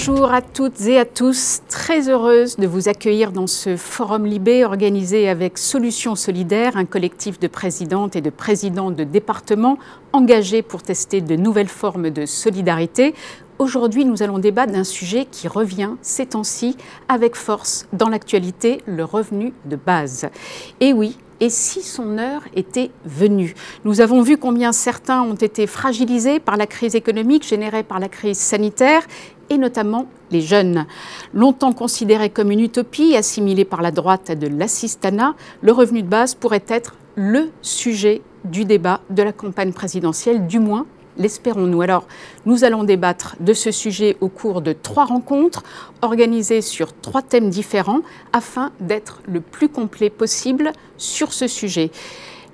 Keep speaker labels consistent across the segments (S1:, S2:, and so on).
S1: Bonjour à toutes et à tous, très heureuse de vous accueillir dans ce Forum Libé organisé avec Solutions Solidaires, un collectif de présidentes et de présidents de départements engagés pour tester de nouvelles formes de solidarité. Aujourd'hui, nous allons débattre d'un sujet qui revient ces temps-ci avec force dans l'actualité, le revenu de base. Et oui, et si son heure était venue? Nous avons vu combien certains ont été fragilisés par la crise économique générée par la crise sanitaire, et notamment les jeunes. Longtemps considéré comme une utopie, assimilé par la droite à de l'assistanat, le revenu de base pourrait être le sujet du débat de la campagne présidentielle, du moins l'espérons-nous. Alors, nous allons débattre de ce sujet au cours de 3 rencontres organisées sur 3 thèmes différents afin d'être le plus complet possible sur ce sujet.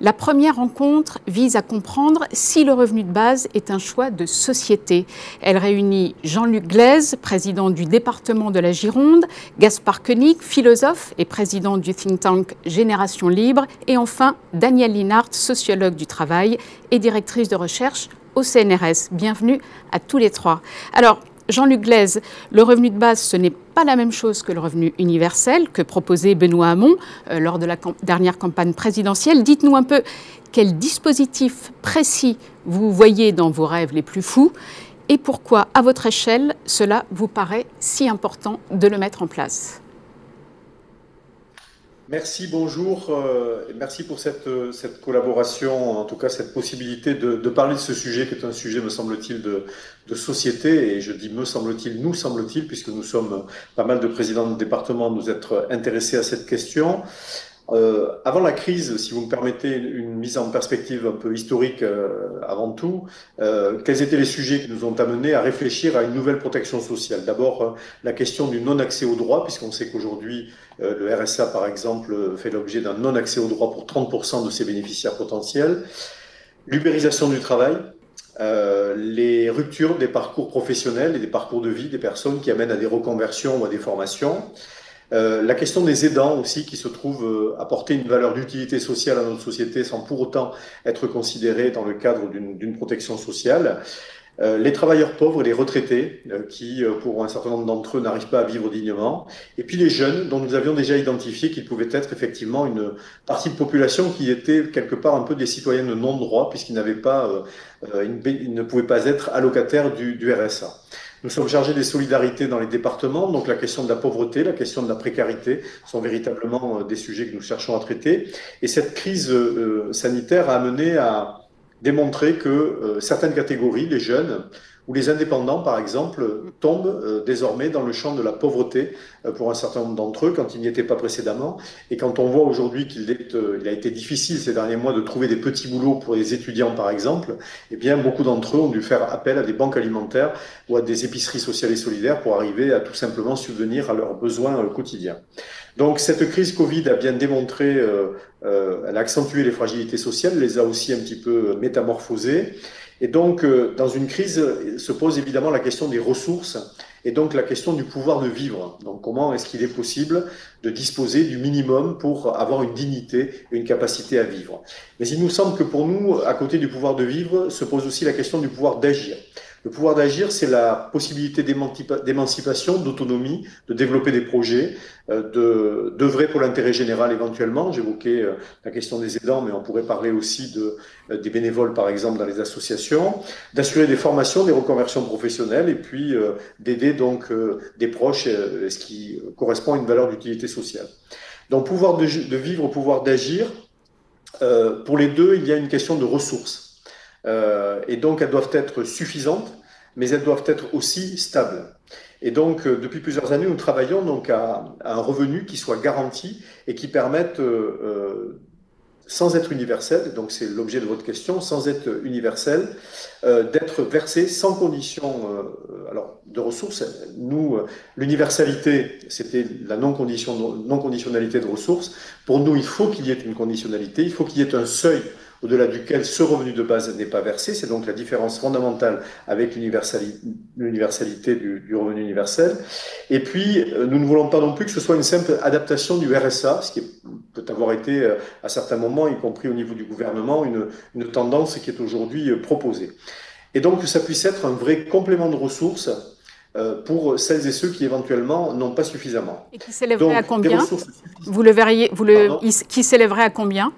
S1: La première rencontre vise à comprendre si le revenu de base est un choix de société. Elle réunit Jean-Luc Glaise, président du département de la Gironde, Gaspard Koenig, philosophe et président du think tank Génération Libre, et enfin Danielle Linhart, sociologue du travail et directrice de recherche au CNRS. Bienvenue à tous les 3. Alors, Jean-Luc Glaise, le revenu de base, ce n'est pas la même chose que le revenu universel que proposait Benoît Hamon lors de la dernière campagne présidentielle. Dites-nous un peu quel dispositif précis vous voyez dans vos rêves les plus fous et pourquoi, à votre échelle, cela vous paraît si important de le mettre en place.
S2: Merci, bonjour, merci pour cette collaboration, en tout cas cette possibilité de parler de ce sujet qui est un sujet, me semble-t-il, de société, et je dis me semble-t-il, nous semble-t-il, puisque nous sommes pas mal de présidents de département nous être intéressés à cette question. Avant la crise, si vous me permettez une mise en perspective un peu historique avant tout, quels étaient les sujets qui nous ont amenés à réfléchir à une nouvelle protection sociale? D'abord, la question du non-accès aux droits, puisqu'on sait qu'aujourd'hui, le RSA, par exemple, fait l'objet d'un non-accès aux droits pour 30% de ses bénéficiaires potentiels. L'ubérisation du travail, les ruptures des parcours professionnels et des parcours de vie des personnes qui amènent à des reconversions ou à des formations. La question des aidants aussi, qui se trouvent apporter une valeur d'utilité sociale à notre société sans pour autant être considérés dans le cadre d'une protection sociale. Les travailleurs pauvres et les retraités qui, pour un certain nombre d'entre eux, n'arrivent pas à vivre dignement. Et puis les jeunes, dont nous avions déjà identifié qu'ils pouvaient être effectivement une partie de population qui était quelque part un peu des citoyens de non-droit, puisqu'ils n'avaient pas, ils ne pouvaient pas être allocataires du RSA. Nous sommes chargés des solidarités dans les départements, donc la question de la pauvreté, la question de la précarité sont véritablement des sujets que nous cherchons à traiter. Et cette crise sanitaire a amené à démontrer que certaines catégories, les jeunes ou les indépendants par exemple, tombent désormais dans le champ de la pauvreté pour un certain nombre d'entre eux quand ils n'y étaient pas précédemment. Et quand on voit aujourd'hui qu'il a été difficile ces derniers mois de trouver des petits boulots pour les étudiants par exemple, eh bien beaucoup d'entre eux ont dû faire appel à des banques alimentaires ou à des épiceries sociales et solidaires pour arriver à tout simplement subvenir à leurs besoins quotidiens. Donc cette crise Covid a bien démontré, elle a accentué les fragilités sociales, les a aussi un petit peu métamorphosées. Et donc, dans une crise, se pose évidemment la question des ressources et donc la question du pouvoir de vivre. Donc, comment est-ce qu'il est possible de disposer du minimum pour avoir une dignité et une capacité à vivre? Mais il nous semble que pour nous, à côté du pouvoir de vivre, se pose aussi la question du pouvoir d'agir. Le pouvoir d'agir, c'est la possibilité d'émancipation, d'autonomie, de développer des projets, d'œuvrer pour l'intérêt général éventuellement. J'évoquais la question des aidants, mais on pourrait parler aussi des bénévoles, par exemple, dans les associations, d'assurer des formations, des reconversions professionnelles, et puis d'aider donc des proches, ce qui correspond à une valeur d'utilité sociale. Donc, pouvoir de vivre, pouvoir d'agir, pour les deux, il y a une question de ressources. Et donc elles doivent être suffisantes, mais elles doivent être aussi stables. Et donc depuis plusieurs années, nous travaillons donc à un revenu qui soit garanti et qui permette, sans être universel, donc c'est l'objet de votre question, sans être universel, d'être versé sans condition de ressources. Nous, l'universalité, c'était la non-conditionnalité de ressources. Pour nous, il faut qu'il y ait une conditionnalité, il faut qu'il y ait un seuil au-delà duquel ce revenu de base n'est pas versé. C'est donc la différence fondamentale avec l'universalité du revenu universel. Et puis, nous ne voulons pas non plus que ce soit une simple adaptation du RSA, ce qui peut avoir été, à certains moments, y compris au niveau du gouvernement, une tendance qui est aujourd'hui proposée. Et donc, que ça puisse être un vrai complément de ressources pour celles et ceux qui éventuellement n'ont pas suffisamment.
S1: Et qui s'élèverait à
S2: Donc, des
S1: combien?
S2: ressources
S1: Vous le verriez,
S2: Pardon.
S1: qui s'élèverait à combien?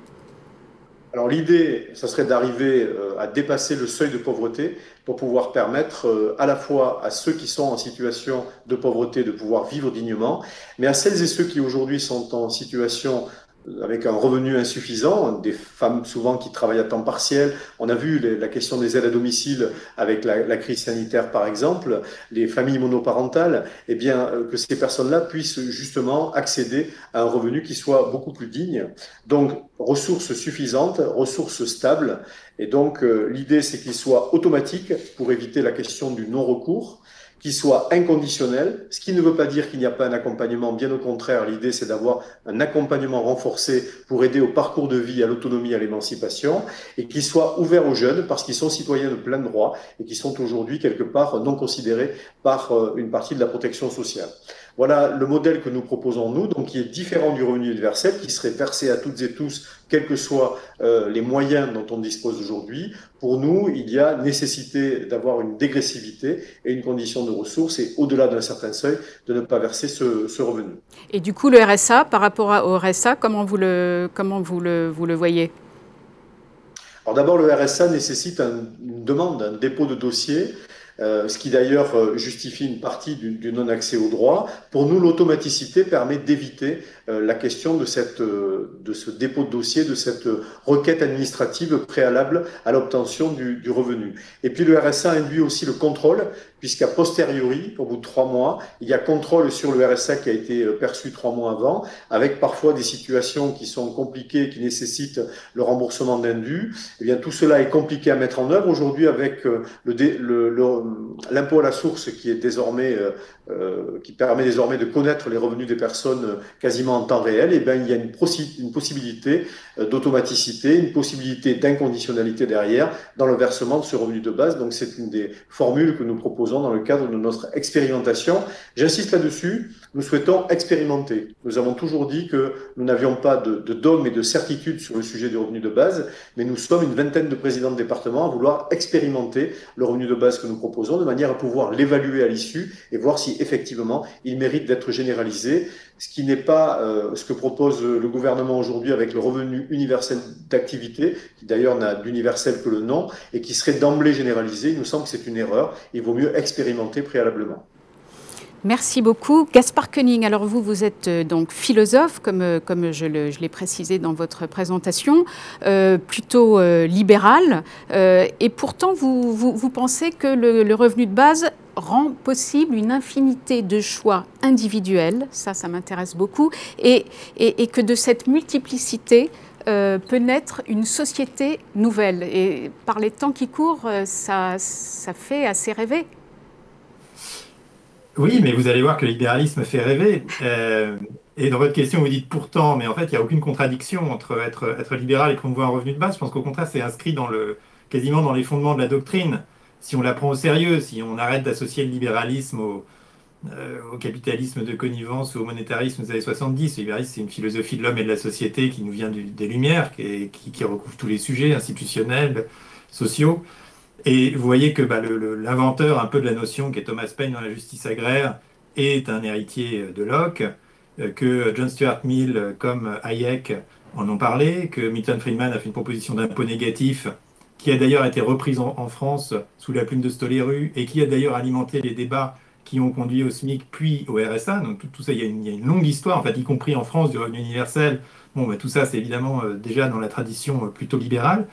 S2: Alors l'idée, ça serait d'arriver à dépasser le seuil de pauvreté pour pouvoir permettre à la fois à ceux qui sont en situation de pauvreté de pouvoir vivre dignement, mais à celles et ceux qui aujourd'hui sont en situation avec un revenu insuffisant, des femmes souvent qui travaillent à temps partiel. On a vu la question des aides à domicile avec la crise sanitaire par exemple, les familles monoparentales, eh bien que ces personnes-là puissent justement accéder à un revenu qui soit beaucoup plus digne. Donc ressources suffisantes, ressources stables, et donc l'idée c'est qu'il soit automatique pour éviter la question du non-recours, qu'il soit inconditionnel, ce qui ne veut pas dire qu'il n'y a pas un accompagnement, bien au contraire, l'idée c'est d'avoir un accompagnement renforcé pour aider au parcours de vie, à l'autonomie, à l'émancipation, et qu'il soit ouvert aux jeunes parce qu'ils sont citoyens de plein droit et qui sont aujourd'hui quelque part non considérés par une partie de la protection sociale. Voilà le modèle que nous proposons nous, donc qui est différent du revenu universel, qui serait versé à toutes et tous, quels que soient les moyens dont on dispose aujourd'hui. Pour nous, il y a nécessité d'avoir une dégressivité et une condition de ressources, et au-delà d'un certain seuil, de ne pas verser ce revenu.
S1: Et du coup, le RSA, par rapport au RSA, comment vous le voyez?
S2: Alors d'abord, le RSA nécessite une demande, un dépôt de dossier, ce qui d'ailleurs justifie une partie du non-accès au droit. Pour nous, l'automaticité permet d'éviter la question de ce dépôt de dossier, de cette requête administrative préalable à l'obtention du revenu. Et puis le RSA induit aussi le contrôle, puisqu'à posteriori, au bout de 3 mois, il y a contrôle sur le RSA qui a été perçu 3 mois avant, avec parfois des situations qui sont compliquées, qui nécessitent le remboursement d'indus. Eh bien, tout cela est compliqué à mettre en œuvre aujourd'hui avec l'impôt à la source qui est désormais qui permet désormais de connaître les revenus des personnes quasiment en temps réel. Et bien, il y a une possibilité d'automaticité, une possibilité d'inconditionnalité derrière dans le versement de ce revenu de base. Donc, c'est une des formules que nous proposons dans le cadre de notre expérimentation. J'insiste là-dessus, nous souhaitons expérimenter. Nous avons toujours dit que nous n'avions pas de dogme et de certitude sur le sujet du revenu de base, mais nous sommes une vingtaine de présidents de département à vouloir expérimenter le revenu de base que nous proposons de manière à pouvoir l'évaluer à l'issue et voir si effectivement il mérite d'être généralisé, ce qui n'est pas ce que propose le gouvernement aujourd'hui avec le revenu universel d'activité, qui d'ailleurs n'a d'universel que le nom, et qui serait d'emblée généralisé. Il nous semble que c'est une erreur. Il vaut mieux expérimenter préalablement.
S1: Merci beaucoup. Gaspard Koenig, alors vous êtes donc philosophe, comme je l'ai précisé dans votre présentation, plutôt libéral, et pourtant vous pensez que le revenu de base rend possible une infinité de choix individuels, ça m'intéresse beaucoup, et que de cette multiplicité peut naître une société nouvelle. Et par les temps qui courent, ça fait assez rêver.
S3: Oui, mais vous allez voir que le libéralisme fait rêver. Et dans votre question, vous dites pourtant, mais en fait, il n'y a aucune contradiction entre être libéral et promouvoir un revenu de base. Je pense qu'au contraire, c'est inscrit quasiment dans les fondements de la doctrine. Si on la prend au sérieux, si on arrête d'associer le libéralisme au capitalisme de connivence ou au monétarisme des années 70, le libéralisme, c'est une philosophie de l'homme et de la société qui nous vient des Lumières, qui recouvre tous les sujets institutionnels, sociaux. Et vous voyez que l'inventeur un peu de la notion, qui est Thomas Paine dans la justice agraire, est un héritier de Locke, que John Stuart Mill comme Hayek en ont parlé, que Milton Friedman a fait une proposition d'impôt négatif, qui a d'ailleurs été reprise en France sous la plume de Stoléru, et qui a d'ailleurs alimenté les débats qui ont conduit au SMIC puis au RSA. Donc tout ça, il y a une longue histoire, en fait, y compris en France, du revenu universel. Bon, tout ça, c'est évidemment déjà dans la tradition plutôt libérale.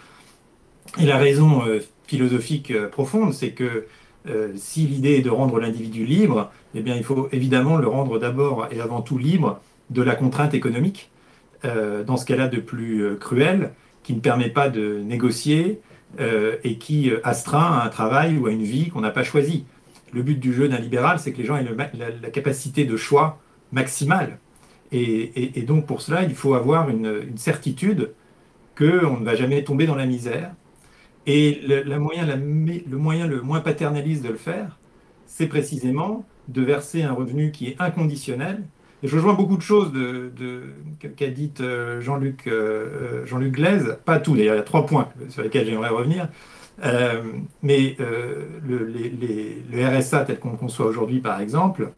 S3: Et la raison philosophique profonde, c'est que si l'idée est de rendre l'individu libre, eh bien, il faut évidemment le rendre d'abord et avant tout libre de la contrainte économique, dans ce cas-là de plus cruel, qui ne permet pas de négocier et qui astreint à un travail ou à une vie qu'on n'a pas choisi. Le but du jeu d'un libéral, c'est que les gens aient la capacité de choix maximale. Et donc pour cela, il faut avoir une certitude qu'on ne va jamais tomber dans la misère. Et le moyen le moins paternaliste de le faire, c'est précisément de verser un revenu qui est inconditionnel. Et je rejoins beaucoup de choses qu'a dit Jean-Luc Glaize, pas tout d'ailleurs, il y a 3 points sur lesquels j'aimerais revenir. Le RSA tel qu'on le conçoit aujourd'hui, par exemple,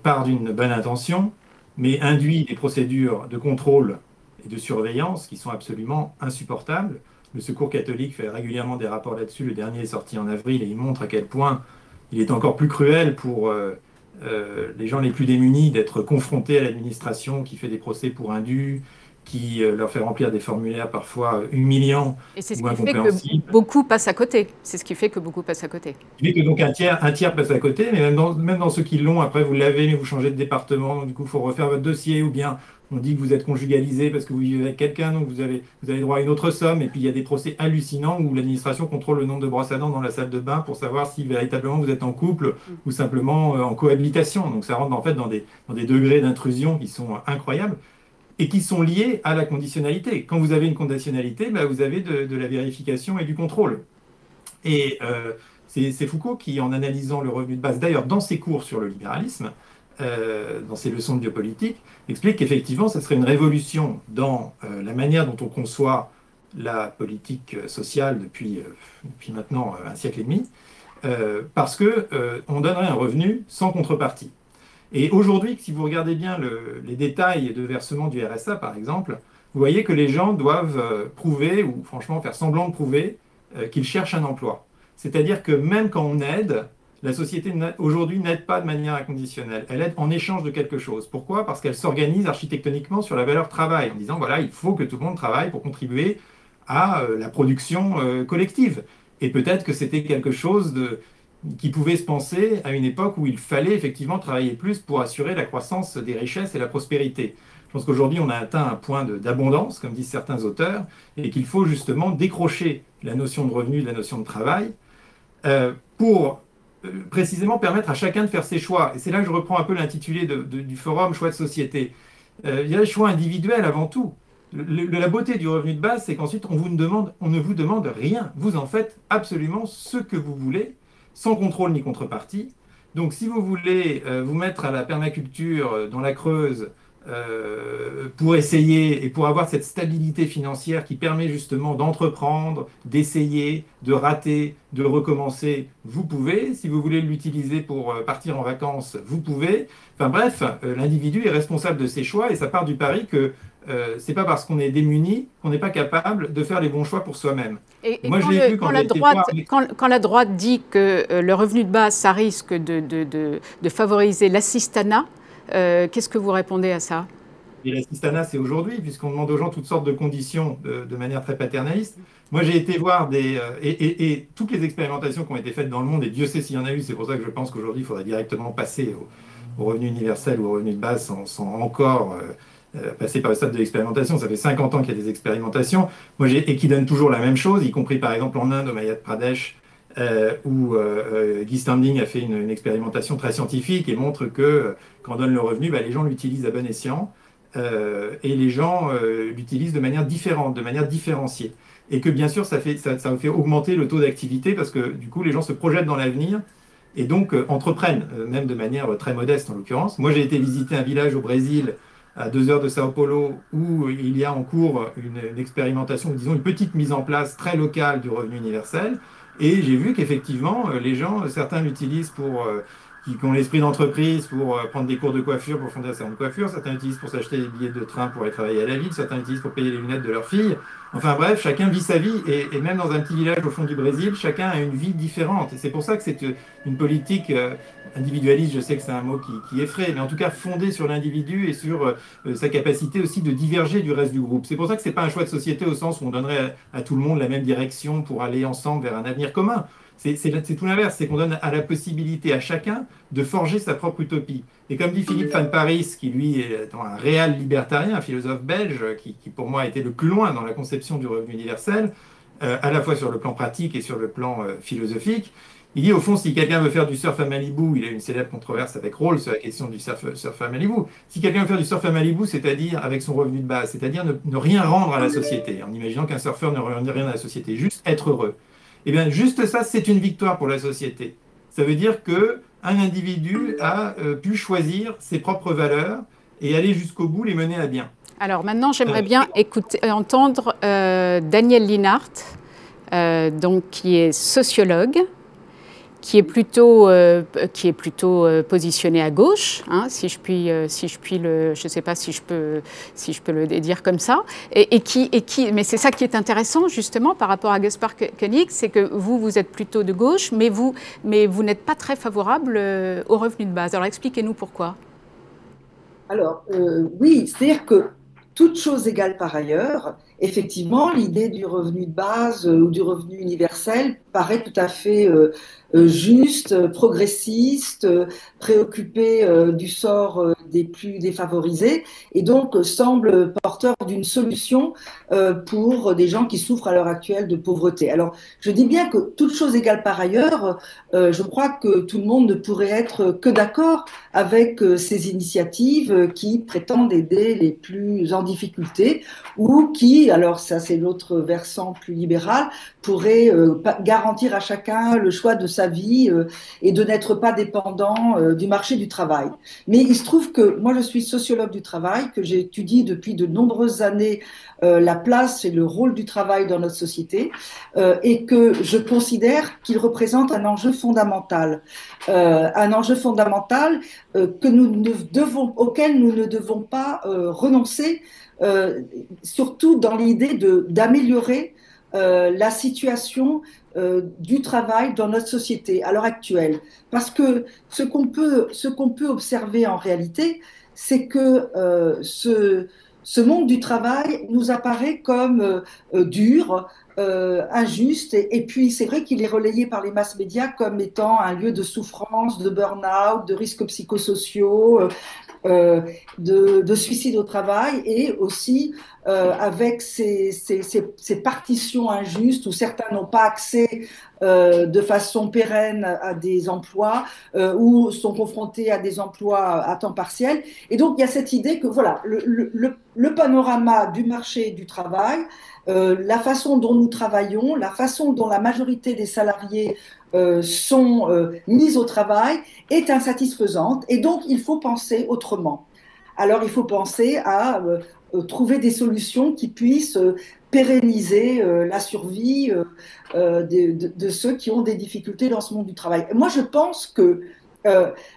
S3: part d'une bonne intention, mais induit des procédures de contrôle et de surveillance qui sont absolument insupportables. Le Secours catholique fait régulièrement des rapports là-dessus. Le dernier est sorti en avril et il montre à quel point il est encore plus cruel pour les gens les plus démunis d'être confrontés à l'administration qui fait des procès pour indus, qui leur fait remplir des formulaires parfois humiliants
S1: Et c'est ce
S3: ou
S1: qui fait
S3: incompréhensibles.
S1: que beaucoup passent à côté. C'est ce qui fait que beaucoup passent à côté.
S3: Il fait que donc un tiers passe à côté, mais même dans ceux qui l'ont, après vous l'avez, mais vous changez de département, du coup il faut refaire votre dossier, ou bien on dit que vous êtes conjugalisé parce que vous vivez avec quelqu'un, donc vous avez droit à une autre somme, et puis il y a des procès hallucinants où l'administration contrôle le nombre de brosses à dents dans la salle de bain pour savoir si véritablement vous êtes en couple ou simplement en cohabitation. Donc ça rentre en fait dans des degrés d'intrusion qui sont incroyables et qui sont liés à la conditionnalité. Quand vous avez une conditionnalité, bah, vous avez de la vérification et du contrôle. Et c'est Foucault qui, en analysant le revenu de base, d'ailleurs dans ses cours sur le libéralisme, dans ses leçons de biopolitique, explique qu'effectivement, ce serait une révolution dans la manière dont on conçoit la politique sociale depuis maintenant un siècle et demi, parce qu'on donnerait un revenu sans contrepartie. Et aujourd'hui, si vous regardez bien les détails de versement du RSA, par exemple, vous voyez que les gens doivent prouver, ou franchement faire semblant de prouver, qu'ils cherchent un emploi. C'est-à-dire que même quand on aide, la société aujourd'hui n'aide pas de manière inconditionnelle. Elle aide en échange de quelque chose. Pourquoi? Parce qu'elle s'organise architectoniquement sur la valeur travail, en disant, voilà, il faut que tout le monde travaille pour contribuer à la production collective. Et peut-être que c'était quelque chose qui pouvait se penser à une époque où il fallait effectivement travailler plus pour assurer la croissance des richesses et la prospérité. Je pense qu'aujourd'hui, on a atteint un point d'abondance, comme disent certains auteurs, et qu'il faut justement décrocher la notion de revenu de la notion de travail pour précisément permettre à chacun de faire ses choix. Et c'est là que je reprends un peu l'intitulé du forum Choix de société. Il y a le choix individuel avant tout. La beauté du revenu de base, c'est qu'ensuite, on ne vous demande rien. Vous en faites absolument ce que vous voulez, sans contrôle ni contrepartie. Donc si vous voulez vous mettre à la permaculture dans la Creuse pour essayer et pour avoir cette stabilité financière qui permet justement d'entreprendre, d'essayer, de rater, de recommencer, vous pouvez. Si vous voulez l'utiliser pour partir en vacances, vous pouvez. Enfin bref, l'individu est responsable de ses choix et ça part du pari que c'est pas parce qu'on est démuni qu'on n'est pas capable de faire les bons choix pour soi-même.
S1: Et moi, quand la droite dit que le revenu de base, ça risque de favoriser l'assistanat, qu'est-ce que vous répondez à ça?
S3: Et l'assistanat, c'est aujourd'hui, puisqu'on demande aux gens toutes sortes de conditions de manière très paternaliste. Moi, j'ai été voir et toutes les expérimentations qui ont été faites dans le monde, et Dieu sait s'il y en a eu, c'est pour ça que je pense qu'aujourd'hui, il faudrait directement passer au revenu universel ou au revenu de base sans encore passer par le stade de l'expérimentation. Ça fait 50 ans qu'il y a des expérimentations, et qui donnent toujours la même chose, y compris par exemple en Inde, au Madhya Pradesh, où Guy Standing a fait une expérimentation très scientifique et montre que quand on donne le revenu, les gens l'utilisent à bon escient et les gens l'utilisent de manière différente, de manière différenciée. Et que bien sûr, ça fait augmenter le taux d'activité parce que du coup, les gens se projettent dans l'avenir et donc entreprennent, même de manière très modeste en l'occurrence. Moi, j'ai été visiter un village au Brésil à 2 heures de Sao Paulo, où il y a en cours une expérimentation, disons une petite mise en place très locale du revenu universel. Et j'ai vu qu'effectivement, les gens, certains l'utilisent qui ont l'esprit d'entreprise pour prendre des cours de coiffure, pour fonder un salon de coiffure, certains l'utilisent pour s'acheter des billets de train pour aller travailler à la ville, certains l'utilisent pour payer les lunettes de leur fille. Enfin bref, chacun vit sa vie, et même dans un petit village au fond du Brésil, chacun a une vie différente. Et c'est pour ça que c'est une politique individualiste, je sais que c'est un mot qui effraie, mais en tout cas fondée sur l'individu et sur sa capacité aussi de diverger du reste du groupe. C'est pour ça que ce n'est pas un choix de société au sens où on donnerait à tout le monde la même direction pour aller ensemble vers un avenir commun. C'est tout l'inverse, c'est qu'on donne à la possibilité à chacun de forger sa propre utopie. Et comme dit Philippe Van Parijs, qui lui est un réel libertarien, un philosophe belge, qui pour moi a été le plus loin dans la conception du revenu universel, à la fois sur le plan pratique et sur le plan philosophique, il dit au fond, si quelqu'un veut faire du surf à Malibu, il a une célèbre controverse avec Rawls sur la question du surf à Malibu, si quelqu'un veut faire du surf à Malibu, c'est-à-dire avec son revenu de base, c'est-à-dire ne rien rendre à la société, en imaginant qu'un surfeur ne rend rien à la société, juste être heureux. Eh bien, juste ça, c'est une victoire pour la société. Ça veut dire qu'un individu a pu choisir ses propres valeurs et aller jusqu'au bout, les mener à bien.
S1: Alors maintenant, j'aimerais bien entendre Daniel Linhart, donc qui est sociologue, qui est plutôt positionné à gauche, hein, si je puis je ne sais pas si je peux le dire comme ça, mais c'est ça qui est intéressant justement par rapport à Gaspard Koenig, c'est que vous êtes plutôt de gauche, mais vous n'êtes pas très favorable au revenu de base. Alors expliquez-nous pourquoi.
S4: Alors oui, c'est-à-dire que toute chose égale par ailleurs, effectivement, l'idée du revenu de base ou du revenu universel paraît tout à fait juste, progressiste, préoccupé du sort des plus défavorisés et donc semble porteur d'une solution pour des gens qui souffrent à l'heure actuelle de pauvreté. Alors, je dis bien que toute chose égale par ailleurs, je crois que tout le monde ne pourrait être que d'accord avec ces initiatives qui prétendent aider les plus en difficulté ou qui, alors ça c'est l'autre versant plus libéral, pourrait garantir à chacun le choix de sa vie et de n'être pas dépendant du marché du travail. Mais il se trouve que moi je suis sociologue du travail, que j'étudie depuis de nombreuses années la place et le rôle du travail dans notre société et que je considère qu'il représente un enjeu fondamental. Auquel nous ne devons pas renoncer, surtout dans l'idée d'améliorer la situation du travail dans notre société à l'heure actuelle. Parce que ce qu'on peut observer en réalité, c'est que ce monde du travail nous apparaît comme dur, injuste, et puis c'est vrai qu'il est relayé par les masses médias comme étant un lieu de souffrance, de burn-out, de risques psychosociaux, de suicide au travail, et aussi avec ces partitions injustes où certains n'ont pas accès de façon pérenne à des emplois ou sont confrontés à des emplois à temps partiel. Et donc il y a cette idée que voilà, le panorama du marché du travail, la façon dont nous travaillons, la façon dont la majorité des salariés sont mis au travail est insatisfaisante, et donc il faut penser autrement. Alors il faut penser à trouver des solutions qui puissent pérenniser la survie de ceux qui ont des difficultés dans ce monde du travail. Et moi je pense que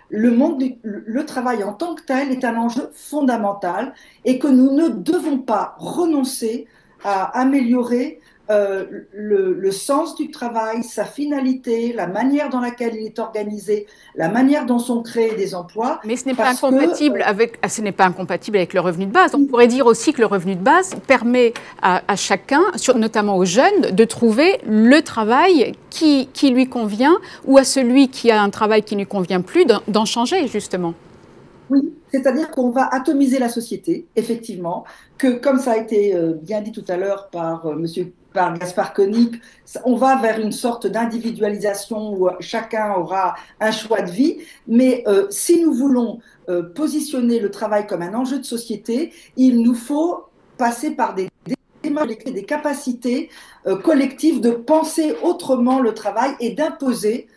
S4: le travail en tant que tel est un enjeu fondamental et que nous ne devons pas renoncer à améliorer le sens du travail, sa finalité, la manière dans laquelle il est organisé, la manière dont sont créés des emplois.
S1: Mais ce n'est pas incompatible avec le revenu de base. On pourrait dire aussi que le revenu de base permet à chacun, notamment aux jeunes, de trouver le travail qui lui convient, ou à celui qui a un travail qui ne lui convient plus, d'en changer justement.
S4: Oui, c'est-à-dire qu'on va atomiser la société, effectivement, que comme ça a été bien dit tout à l'heure par Gaspard Koenig, on va vers une sorte d'individualisation où chacun aura un choix de vie, mais si nous voulons positionner le travail comme un enjeu de société, il nous faut passer par des capacités collectives de penser autrement le travail et d'imposer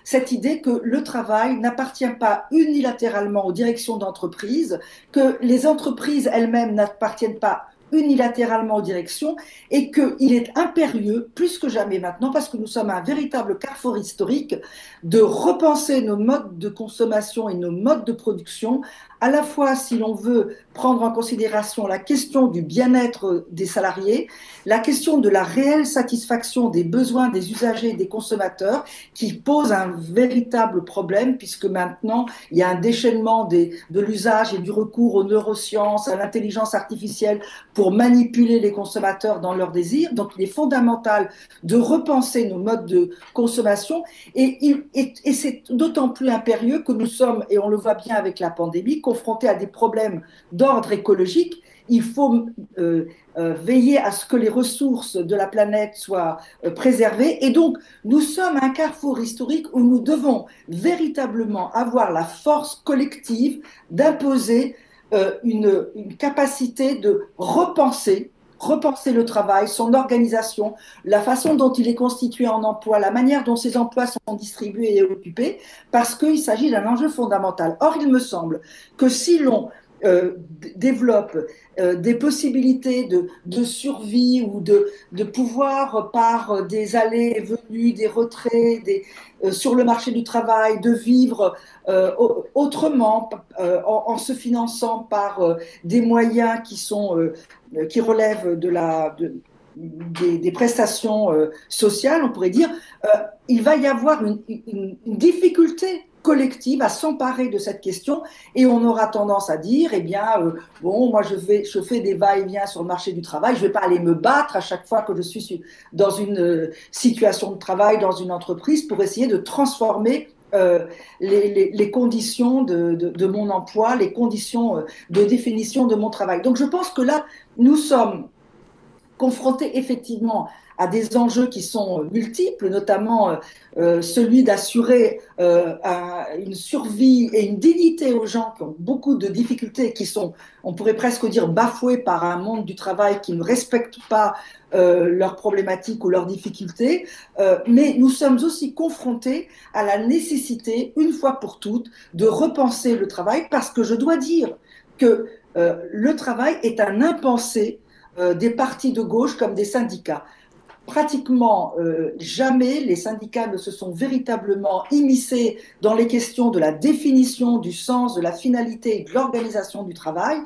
S4: cette idée que le travail n'appartient pas unilatéralement aux directions d'entreprise, que les entreprises elles-mêmes n'appartiennent pas unilatéralement aux directions, et qu'il est impérieux, plus que jamais maintenant, parce que nous sommes à un véritable carrefour historique, de repenser nos modes de consommation et nos modes de production, à la fois si l'on veut prendre en considération la question du bien-être des salariés, la question de la réelle satisfaction des besoins des usagers et des consommateurs, qui pose un véritable problème, puisque maintenant il y a un déchaînement de l'usage et du recours aux neurosciences, à l'intelligence artificielle pour manipuler les consommateurs dans leurs désirs. Donc il est fondamental de repenser nos modes de consommation, et c'est d'autant plus impérieux que nous sommes, et on le voit bien avec la pandémie, confrontés à des problèmes d'ordre écologique. Il faut veiller à ce que les ressources de la planète soient préservées. Et donc, nous sommes à un carrefour historique où nous devons véritablement avoir la force collective d'imposer une capacité de repenser le travail, son organisation, la façon dont il est constitué en emploi, la manière dont ces emplois sont distribués et occupés, parce qu'il s'agit d'un enjeu fondamental. Or, il me semble que si l'on développe des possibilités de survie ou de pouvoir, par des allées et venues, des retraits sur le marché du travail, de vivre autrement en se finançant par des moyens qui relèvent des prestations sociales, on pourrait dire, il va y avoir une difficulté collective à s'emparer de cette question, et on aura tendance à dire, eh bien, bon, moi je fais des va-et-vient sur le marché du travail, je ne vais pas aller me battre à chaque fois que je suis dans une situation de travail, dans une entreprise, pour essayer de transformer les conditions de mon emploi, les conditions de définition de mon travail. Donc je pense que là, nous sommes confrontés effectivement à des enjeux qui sont multiples, notamment celui d'assurer une survie et une dignité aux gens qui ont beaucoup de difficultés, qui sont, on pourrait presque dire, bafoués par un monde du travail qui ne respecte pas leurs problématiques ou leurs difficultés. Mais nous sommes aussi confrontés à la nécessité, une fois pour toutes, de repenser le travail, parce que je dois dire que le travail est un impensé des partis de gauche comme des syndicats. Pratiquement jamais les syndicats ne se sont véritablement immiscés dans les questions de la définition, du sens, de la finalité et de l'organisation du travail.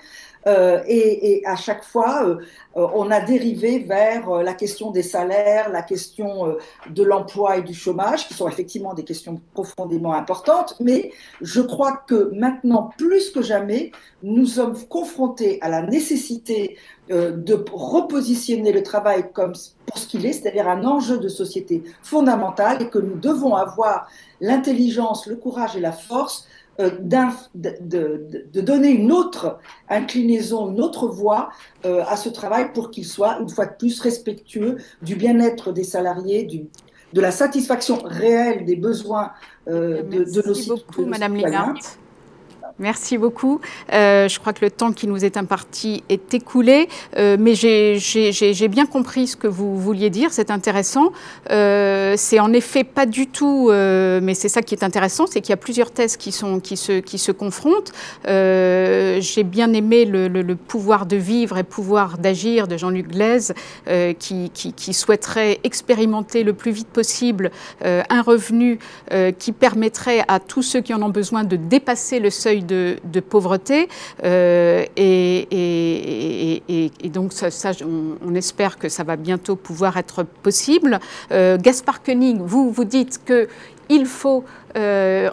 S4: Et à chaque fois, on a dérivé vers la question des salaires, la question de l'emploi et du chômage, qui sont effectivement des questions profondément importantes. Mais je crois que maintenant, plus que jamais, nous sommes confrontés à la nécessité de repositionner le travail comme pour ce qu'il est, c'est-à-dire un enjeu de société fondamental, et que nous devons avoir l'intelligence, le courage et la force de donner une autre inclinaison, une autre voie à ce travail, pour qu'il soit, une fois de plus, respectueux du bien-être des salariés, de la satisfaction réelle des besoins de nos citoyens.
S1: Merci beaucoup, Madame Lienhart. Merci beaucoup. Je crois que le temps qui nous est imparti est écoulé, mais j'ai bien compris ce que vous vouliez dire, c'est intéressant. C'est en effet pas du tout, mais c'est ça qui est intéressant, c'est qu'il y a plusieurs thèses qui se confrontent. J'ai bien aimé le pouvoir de vivre et pouvoir d'agir de Jean-Luc Gleyze, qui souhaiterait expérimenter le plus vite possible un revenu qui permettrait à tous ceux qui en ont besoin de dépasser le seuil de pauvreté, et donc ça, on espère que ça va bientôt pouvoir être possible. Gaspard Koenig, vous dites qu'il faut, le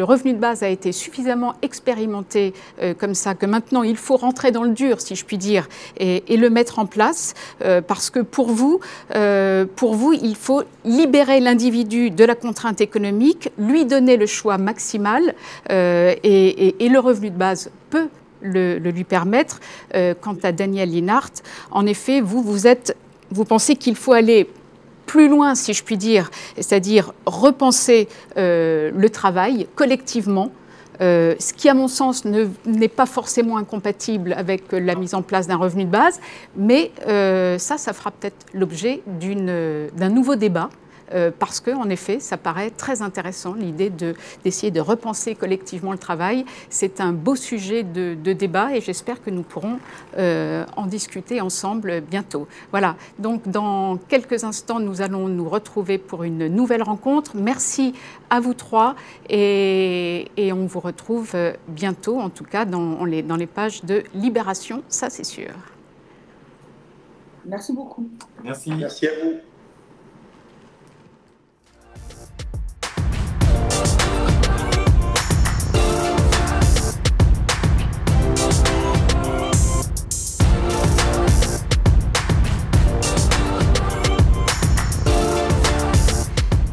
S1: revenu de base a été suffisamment expérimenté comme ça, que maintenant il faut rentrer dans le dur, si je puis dire, et le mettre en place, parce que pour vous, il faut libérer l'individu de la contrainte économique, lui donner le choix maximal, et le revenu de base peut le lui permettre. Quant à Danielle Lienhart, en effet, vous pensez qu'il faut aller plus loin, si je puis dire, c'est-à-dire repenser le travail collectivement, ce qui, à mon sens, n'est pas forcément incompatible avec la mise en place d'un revenu de base, mais ça fera peut-être l'objet d'un nouveau débat. Parce qu'en effet, ça paraît très intéressant, l'idée d'essayer de repenser collectivement le travail. C'est un beau sujet de débat, et j'espère que nous pourrons en discuter ensemble bientôt. Voilà, donc dans quelques instants, nous allons nous retrouver pour une nouvelle rencontre. Merci à vous trois, et on vous retrouve bientôt, en tout cas dans les pages de Libération, ça c'est sûr.
S4: Merci beaucoup.
S3: Merci.
S2: Merci à vous.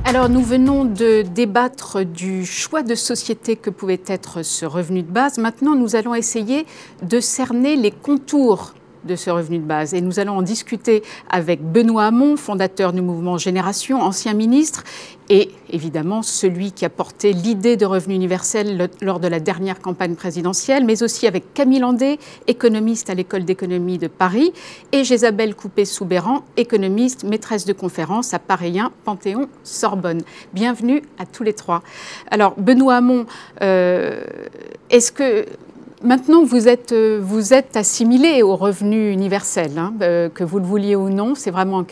S1: Alors, nous venons de débattre du choix de société que pouvait être ce revenu de base. Maintenant, nous allons essayer de cerner les contours de ce revenu de base. Et nous allons en discuter avec Benoît Hamon, fondateur du mouvement Génération, ancien ministre, et évidemment celui qui a porté l'idée de revenu universel lors de la dernière campagne présidentielle, mais aussi avec Camille Landé, économiste à l'École d'économie de Paris, et Jésabel Coupé-Soubeyran, économiste, maîtresse de conférences à Paris 1, Panthéon-Sorbonne. Bienvenue à tous les trois. Alors, Benoît Hamon, est-ce que Maintenant, vous êtes assimilé au revenu universel, hein, que vous le vouliez ou non. C'est vraiment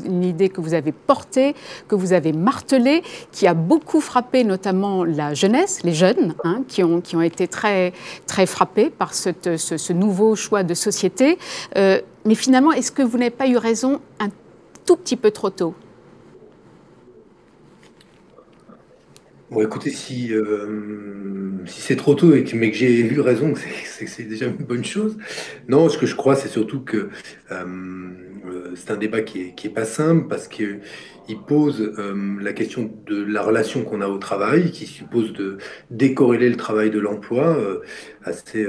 S1: une idée que vous avez portée, que vous avez martelée, qui a beaucoup frappé notamment la jeunesse, les jeunes, hein, qui ont été très, très frappés par ce nouveau choix de société. Mais finalement, est-ce que vous n'avez pas eu raison un tout petit peu trop tôt ?
S5: Bon, écoutez, si c'est trop tôt mais que j'ai eu raison, c'est déjà une bonne chose. Non, ce que je crois, c'est surtout que c'est un débat qui est pas simple parce que il pose la question de la relation qu'on a au travail, qui suppose de décorréler le travail de l'emploi. Assez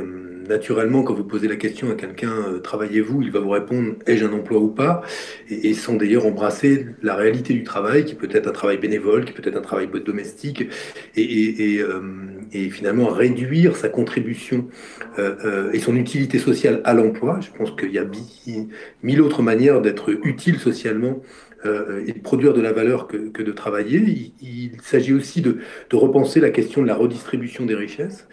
S5: naturellement, quand vous posez la question à quelqu'un, travaillez-vous, il va vous répondre, ai-je un emploi ou pas, et sans d'ailleurs embrasser la réalité du travail, qui peut être un travail bénévole, qui peut être un travail domestique, et finalement réduire sa contribution et son utilité sociale à l'emploi. Je pense qu'il y a mille autres manières d'être utile socialement et de produire de la valeur que de travailler. Il s'agit aussi de repenser la question de la redistribution des richesses.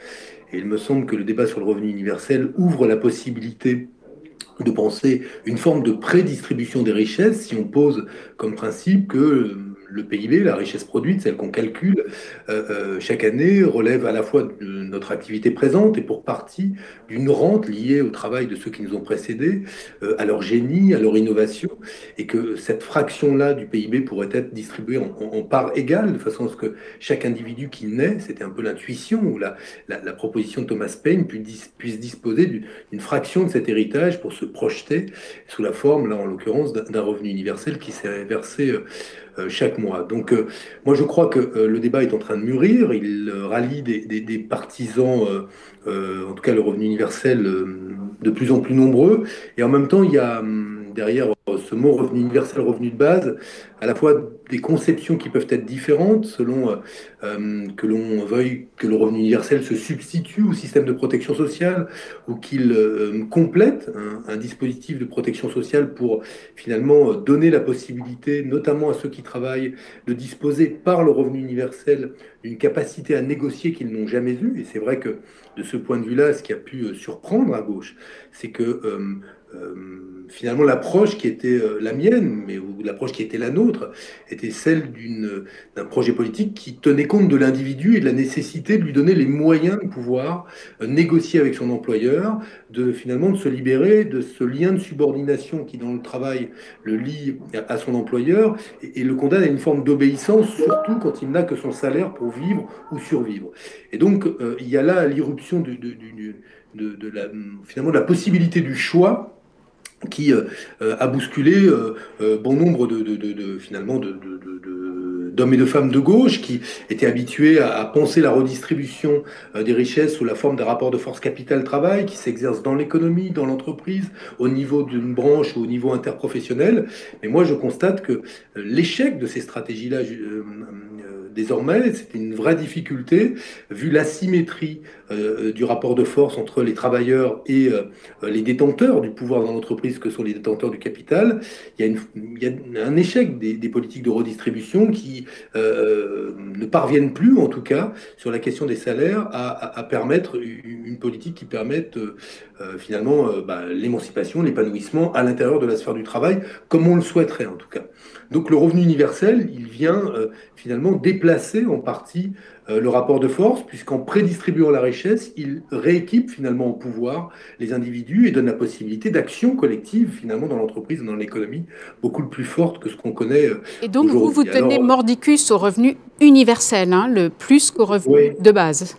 S5: Et il me semble que le débat sur le revenu universel ouvre la possibilité de penser une forme de prédistribution des richesses si on pose comme principe que le PIB, la richesse produite, celle qu'on calcule chaque année, relève à la fois de notre activité présente et pour partie d'une rente liée au travail de ceux qui nous ont précédés, à leur génie, à leur innovation, et que cette fraction-là du PIB pourrait être distribuée en parts égales, de façon à ce que chaque individu qui naît, c'était un peu l'intuition ou la proposition de Thomas Paine, puisse disposer d'une fraction de cet héritage pour se projeter sous la forme, là en l'occurrence, d'un revenu universel qui serait versé chaque mois. Donc moi je crois que le débat est en train de mûrir, il rallie des partisans, en tout cas le revenu universel, de plus en plus nombreux, et en même temps il y a derrière ce mot revenu universel, revenu de base, à la fois des conceptions qui peuvent être différentes selon que l'on veuille que le revenu universel se substitue au système de protection sociale ou qu'il complète un dispositif de protection sociale pour finalement donner la possibilité, notamment à ceux qui travaillent, de disposer par le revenu universel d'une capacité à négocier qu'ils n'ont jamais eue. Et c'est vrai que de ce point de vue-là, ce qui a pu surprendre à gauche, c'est que finalement l'approche qui était la mienne, ou l'approche qui était la nôtre, était celle d'un projet politique qui tenait compte de l'individu et de la nécessité de lui donner les moyens de pouvoir négocier avec son employeur, finalement de se libérer de ce lien de subordination qui dans le travail le lie à son employeur et le condamne à une forme d'obéissance, surtout quand il n'a que son salaire pour vivre ou survivre. Et donc il y a là l'irruption finalement de la possibilité du choix qui a bousculé bon nombre finalement d'hommes et de femmes de gauche qui étaient habitués à penser la redistribution des richesses sous la forme d'un rapport de force capital-travail qui s'exerce dans l'économie, dans l'entreprise, au niveau d'une branche ou au niveau interprofessionnel. Mais moi, je constate que l'échec de ces stratégies-là, désormais, c'est une vraie difficulté, vu l'asymétrie du rapport de force entre les travailleurs et les détenteurs du pouvoir dans l'entreprise que sont les détenteurs du capital. Il y a un échec des politiques de redistribution qui ne parviennent plus, en tout cas, sur la question des salaires, à permettre une politique qui permette finalement l'émancipation, l'épanouissement à l'intérieur de la sphère du travail, comme on le souhaiterait en tout cas. Donc le revenu universel, il vient finalement déplacer en partie le rapport de force, puisqu'en prédistribuant la richesse, il rééquipe finalement au pouvoir les individus et donne la possibilité d'action collective finalement dans l'entreprise et dans l'économie, beaucoup plus forte que ce qu'on connaît
S1: et donc vous tenez mordicus au revenu universel, hein, le plus qu'au revenu de base.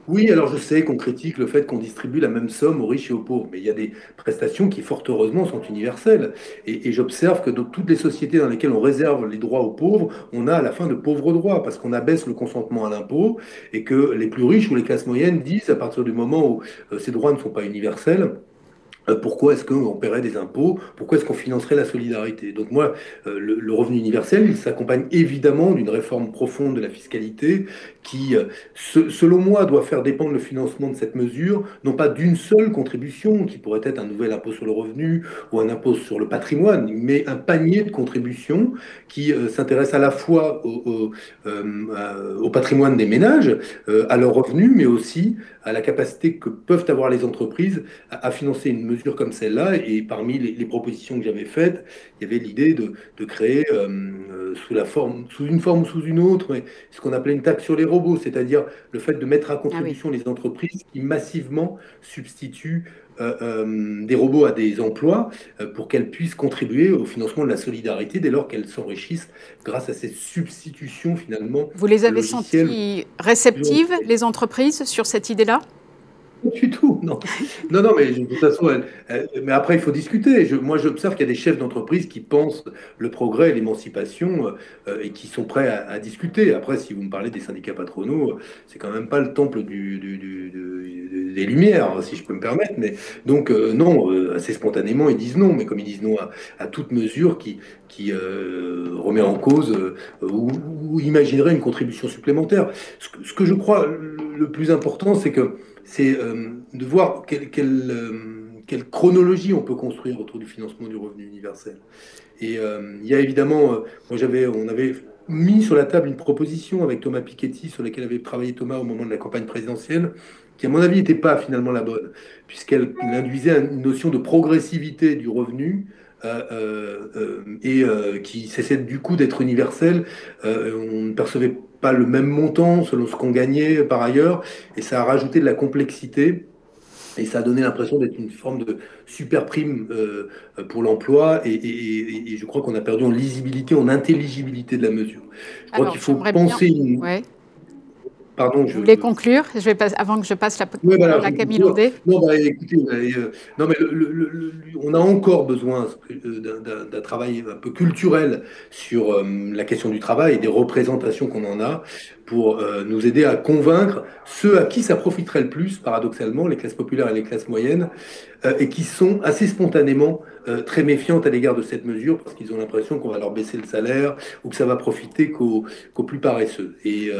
S5: Oui, alors je sais qu'on critique le fait qu'on distribue la même somme aux riches et aux pauvres, mais il y a des prestations qui, fort heureusement, sont universelles. Et j'observe que dans toutes les sociétés dans lesquelles on réserve les droits aux pauvres, on a à la fin de pauvres droits, parce qu'on abaisse le consentement à l'impôt, et que les plus riches ou les classes moyennes disent, à partir du moment où ces droits ne sont pas universels, Pourquoi est-ce qu'on paierait des impôts? Pourquoi est-ce qu'on financerait la solidarité? Donc moi, le revenu universel, il s'accompagne évidemment d'une réforme profonde de la fiscalité qui, selon moi, doit faire dépendre le financement de cette mesure, non pas d'une seule contribution, qui pourrait être un nouvel impôt sur le revenu ou un impôt sur le patrimoine, mais un panier de contributions qui s'intéresse à la fois au patrimoine des ménages, à leurs revenus, mais aussi à la capacité que peuvent avoir les entreprises à financer une mesure comme celle-là. Et parmi les propositions que j'avais faites, il y avait l'idée de créer sous une forme ou sous une autre, mais ce qu'on appelait une taxe sur les robots, c'est-à-dire le fait de mettre à contribution les entreprises qui massivement substituent des robots à des emplois pour qu'elles puissent contribuer au financement de la solidarité dès lors qu'elles s'enrichissent grâce à cette substitution finalement.
S1: Vous les avez senties réceptives, les entreprises, sur cette idée-là?
S5: Pas du tout, non. Non, non, mais de toute façon, mais après, il faut discuter. Moi, j'observe qu'il y a des chefs d'entreprise qui pensent le progrès et l'émancipation et qui sont prêts à discuter. Après, si vous me parlez des syndicats patronaux, c'est quand même pas le temple des Lumières, si je peux me permettre. Mais donc, non, assez spontanément, ils disent non. Mais comme ils disent non à toute mesure qui remet en cause ou imaginerait une contribution supplémentaire. Ce que je crois le plus important, c'est de voir quelle chronologie on peut construire autour du financement du revenu universel. Et il y a évidemment, on avait mis sur la table une proposition avec Thomas Piketty, sur laquelle avait travaillé Thomas au moment de la campagne présidentielle, qui à mon avis n'était pas finalement la bonne, puisqu'elle induisait une notion de progressivité du revenu, qui cessait du coup d'être universel. On ne percevait pas le même montant selon ce qu'on gagnait par ailleurs, et ça a rajouté de la complexité, et ça a donné l'impression d'être une forme de super prime pour l'emploi, et je crois qu'on a perdu en lisibilité, en intelligibilité de la mesure. Je crois qu'il faut penser
S1: Pardon, je voulais conclure. Avant que je passe la parole à Camille Landais.
S5: Non, écoutez, non, mais on a encore besoin d'un travail un peu culturel sur la question du travail et des représentations qu'on en a pour nous aider à convaincre ceux à qui ça profiterait le plus, paradoxalement, les classes populaires et les classes moyennes, et qui sont assez spontanément très méfiantes à l'égard de cette mesure parce qu'ils ont l'impression qu'on va leur baisser le salaire ou que ça va profiter qu'aux plus paresseux. Et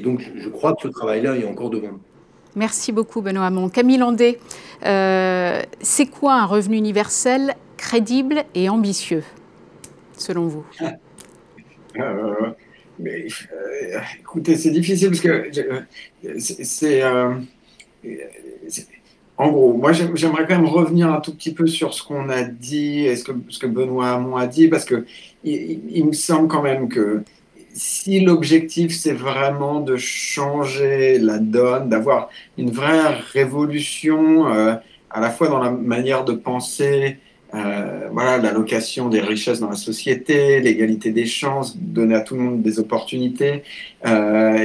S5: donc, je crois que ce travail-là est encore devant nous.
S1: Merci beaucoup, Benoît Hamon. Camille Landais, c'est quoi un revenu universel crédible et ambitieux, selon vous?
S6: Écoutez, c'est difficile parce que en gros, moi j'aimerais quand même revenir un tout petit peu sur ce qu'on a dit et ce que Benoît Hamon a dit, parce que il me semble quand même que si l'objectif c'est vraiment de changer la donne, d'avoir une vraie révolution à la fois dans la manière de penser, l'allocation des richesses dans la société, l'égalité des chances, donner à tout le monde des opportunités,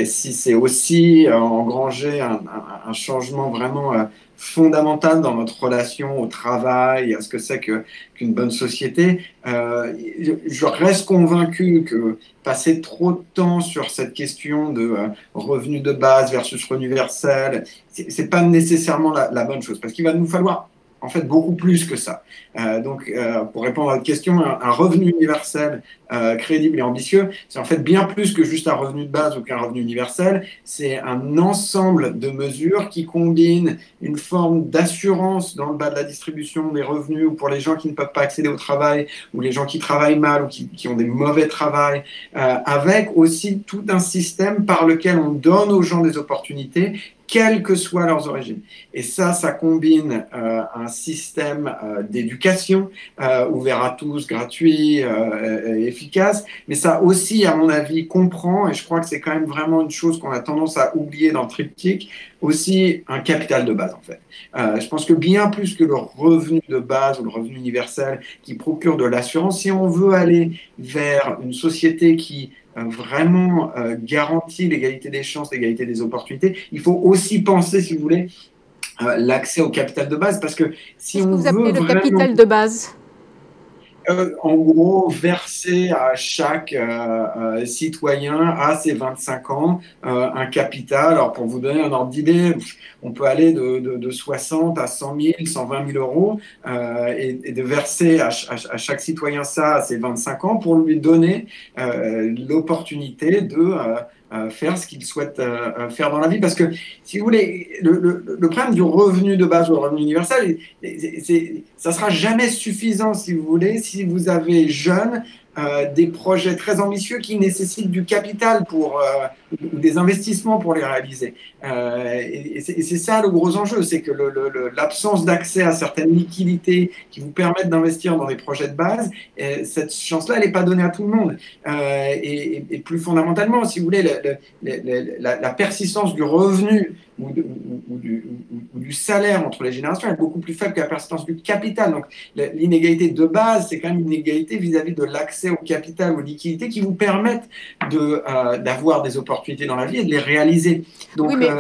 S6: si c'est aussi engranger un changement vraiment fondamental dans notre relation au travail, à ce que c'est qu'une bonne société, je reste convaincu que passer trop de temps sur cette question de revenu de base versus revenu universel, c'est pas nécessairement la bonne chose, parce qu'il va nous falloir en fait beaucoup plus que ça. Donc, pour répondre à votre question, un revenu universel crédible et ambitieux, c'est en fait bien plus que juste un revenu de base ou qu'un revenu universel. C'est un ensemble de mesures qui combinent une forme d'assurance dans le bas de la distribution des revenus, ou pour les gens qui ne peuvent pas accéder au travail, ou les gens qui travaillent mal, ou qui ont des mauvais travails, avec aussi tout un système par lequel on donne aux gens des opportunités, quelles que soient leurs origines. Et ça combine un système d'éducation ouvert à tous, gratuit et efficace, mais ça aussi, à mon avis, comprend, et je crois que c'est quand même vraiment une chose qu'on a tendance à oublier dans le triptyque, aussi un capital de base, en fait. Je pense que bien plus que le revenu de base ou le revenu universel qui procure de l'assurance, si on veut aller vers une société qui vraiment garantit l'égalité des chances, l'égalité des opportunités, il faut aussi penser, si vous voulez, l'accès au capital de base, parce que si on veut
S1: le capital de base?
S6: En gros, verser à chaque citoyen à ses 25 ans un capital. Alors, pour vous donner un ordre d'idée, on peut aller de 60 à 100 000, 120 000 euros et de verser à chaque citoyen ça à ses 25 ans pour lui donner l'opportunité de faire ce qu'il souhaite faire dans la vie. Parce que, si vous voulez, le problème du revenu de base ou le revenu universel, ça ne sera jamais suffisant, si vous voulez, si vous avez jeunes des projets très ambitieux qui nécessitent du capital ou des investissements pour les réaliser. Et c'est ça le gros enjeu, c'est que l'absence d'accès à certaines liquidités qui vous permettent d'investir dans des projets de base, cette chance-là, elle n'est pas donnée à tout le monde. Et plus fondamentalement, si vous voulez, la persistance du revenu ou du salaire entre les générations est beaucoup plus faible que la persistance du capital. Donc l'inégalité de base, c'est quand même une inégalité vis-à-vis de l'accès au capital, aux liquidités qui vous permettent d'avoir des opportunités dans la vie et de les réaliser. Donc,
S1: oui, mais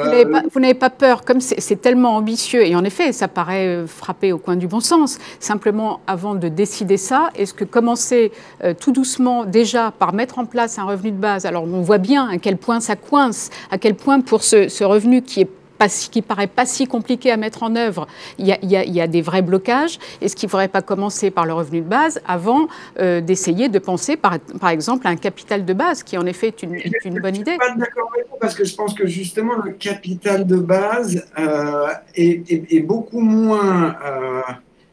S1: vous n'avez pas peur, comme c'est tellement ambitieux, et en effet, ça paraît frapper au coin du bon sens. Simplement, avant de décider ça, est-ce que commencer tout doucement déjà par mettre en place un revenu de base, alors on voit bien à quel point ça coince, à quel point pour ce revenu qui paraît pas si compliqué à mettre en œuvre, il y a des vrais blocages. Est-ce qu'il ne faudrait pas commencer par le revenu de base avant d'essayer de penser, par exemple, à un capital de base, qui en effet est une bonne idée?
S6: Je ne suis pas d'accord avec vous, parce que je pense que justement le capital de base est beaucoup moins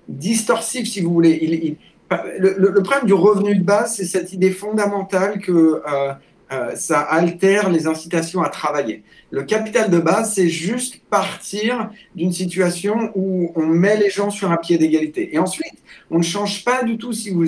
S6: distorsif, si vous voulez. Le problème du revenu de base, c'est cette idée fondamentale que ça altère les incitations à travailler. Le capital de base, c'est juste partir d'une situation où on met les gens sur un pied d'égalité. Et ensuite, on ne change pas du tout, si vous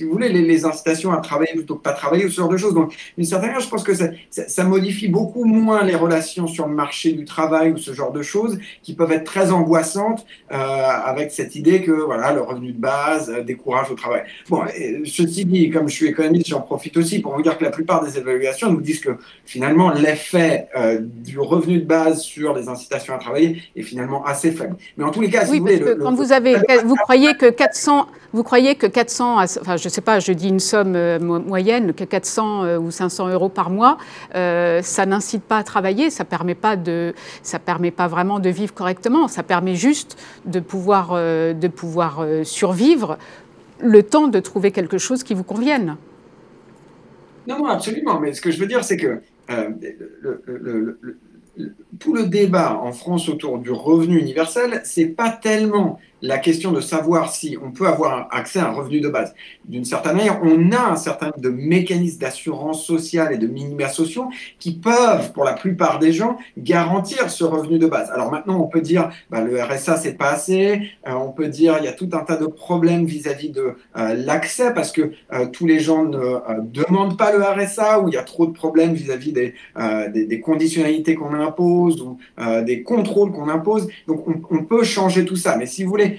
S6: voulez, les incitations à travailler plutôt que pas travailler, ou ce genre de choses. Donc, d'une certaine manière, je pense que ça modifie beaucoup moins les relations sur le marché du travail ou ce genre de choses qui peuvent être très angoissantes avec cette idée que voilà, le revenu de base décourage au travail. Bon, ceci dit, comme je suis économiste, j'en profite aussi pour vous dire que la plupart des évaluations nous disent que finalement, l'effet du revenu de base sur les incitations à travailler est finalement assez faible. Mais en tous les cas, si
S1: oui,
S6: vous voulez...
S1: Parce que quand vous croyez que 400, enfin je ne sais pas, je dis une somme moyenne, que 400 ou 500 euros par mois, ça n'incite pas à travailler, ça permet pas vraiment de vivre correctement, ça permet juste de pouvoir survivre le temps de trouver quelque chose qui vous convienne.
S6: Non, absolument. Mais ce que je veux dire, c'est que tout le débat en France autour du revenu universel, c'est pas tellement la question de savoir si on peut avoir accès à un revenu de base. D'une certaine manière, on a un certain nombre de mécanismes d'assurance sociale et de minima sociaux qui peuvent, pour la plupart des gens, garantir ce revenu de base. Alors maintenant, on peut dire le RSA, c'est pas assez. On peut dire il y a tout un tas de problèmes vis-à-vis de l'accès parce que tous les gens ne demandent pas le RSA ou il y a trop de problèmes vis-à-vis des conditionnalités qu'on impose ou des contrôles qu'on impose. Donc on peut changer tout ça. Mais si vous voulez,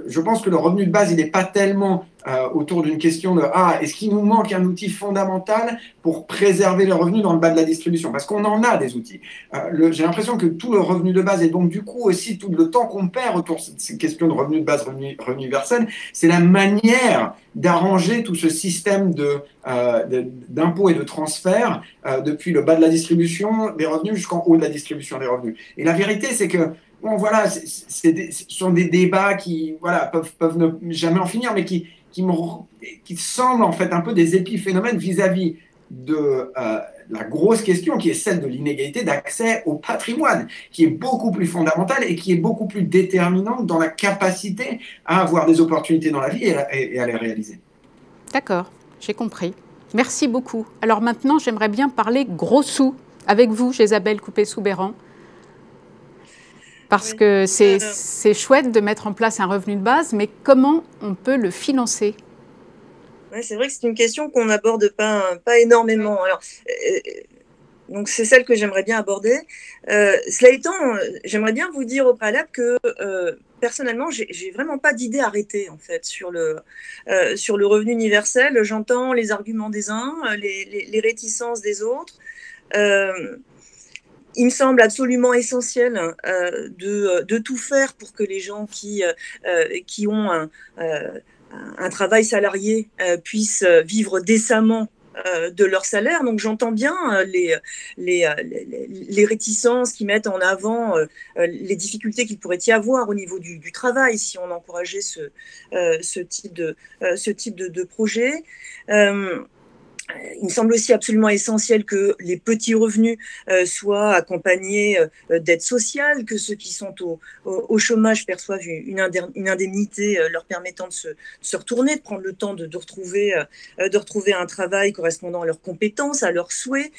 S6: je pense que le revenu de base, il n'est pas tellement autour d'une question de est-ce qu'il nous manque un outil fondamental pour préserver les revenus dans le bas de la distribution? Parce qu'on en a des outils. J'ai l'impression que tout le revenu de base et donc du coup aussi tout le temps qu'on perd autour de ces questions de revenu de base, revenu universel, c'est la manière d'arranger tout ce système d'impôts et de transferts depuis le bas de la distribution des revenus jusqu'en haut de la distribution des revenus. Et la vérité, c'est que bon, voilà, ce sont des débats qui peuvent ne jamais en finir, mais qui semblent en fait un peu des épiphénomènes vis-à-vis de la grosse question qui est celle de l'inégalité d'accès au patrimoine, qui est beaucoup plus fondamentale et qui est beaucoup plus déterminante dans la capacité à avoir des opportunités dans la vie et à les réaliser.
S1: D'accord, j'ai compris. Merci beaucoup. Alors maintenant, j'aimerais bien parler gros sous avec vous, Isabelle Coupé-Soubeyran. Parce que c'est chouette de mettre en place un revenu de base, mais comment on peut le financer?
S7: Ouais, c'est vrai que c'est une question qu'on n'aborde pas énormément. Alors, donc c'est celle que j'aimerais bien aborder. Cela étant, j'aimerais bien vous dire au préalable que personnellement, j'ai vraiment pas d'idée arrêtée en fait sur le revenu universel. J'entends les arguments des uns, les réticences des autres. Il me semble absolument essentiel de tout faire pour que les gens qui ont un travail salarié puissent vivre décemment de leur salaire. Donc j'entends bien les réticences qui mettent en avant les difficultés qu'il pourrait y avoir au niveau du travail si on encourageait ce type de projet. Il me semble aussi absolument essentiel que les petits revenus soient accompagnés d'aides sociales, que ceux qui sont au chômage perçoivent une indemnité leur permettant de se retourner, de prendre le temps de retrouver un travail correspondant à leurs compétences, à leurs souhaits,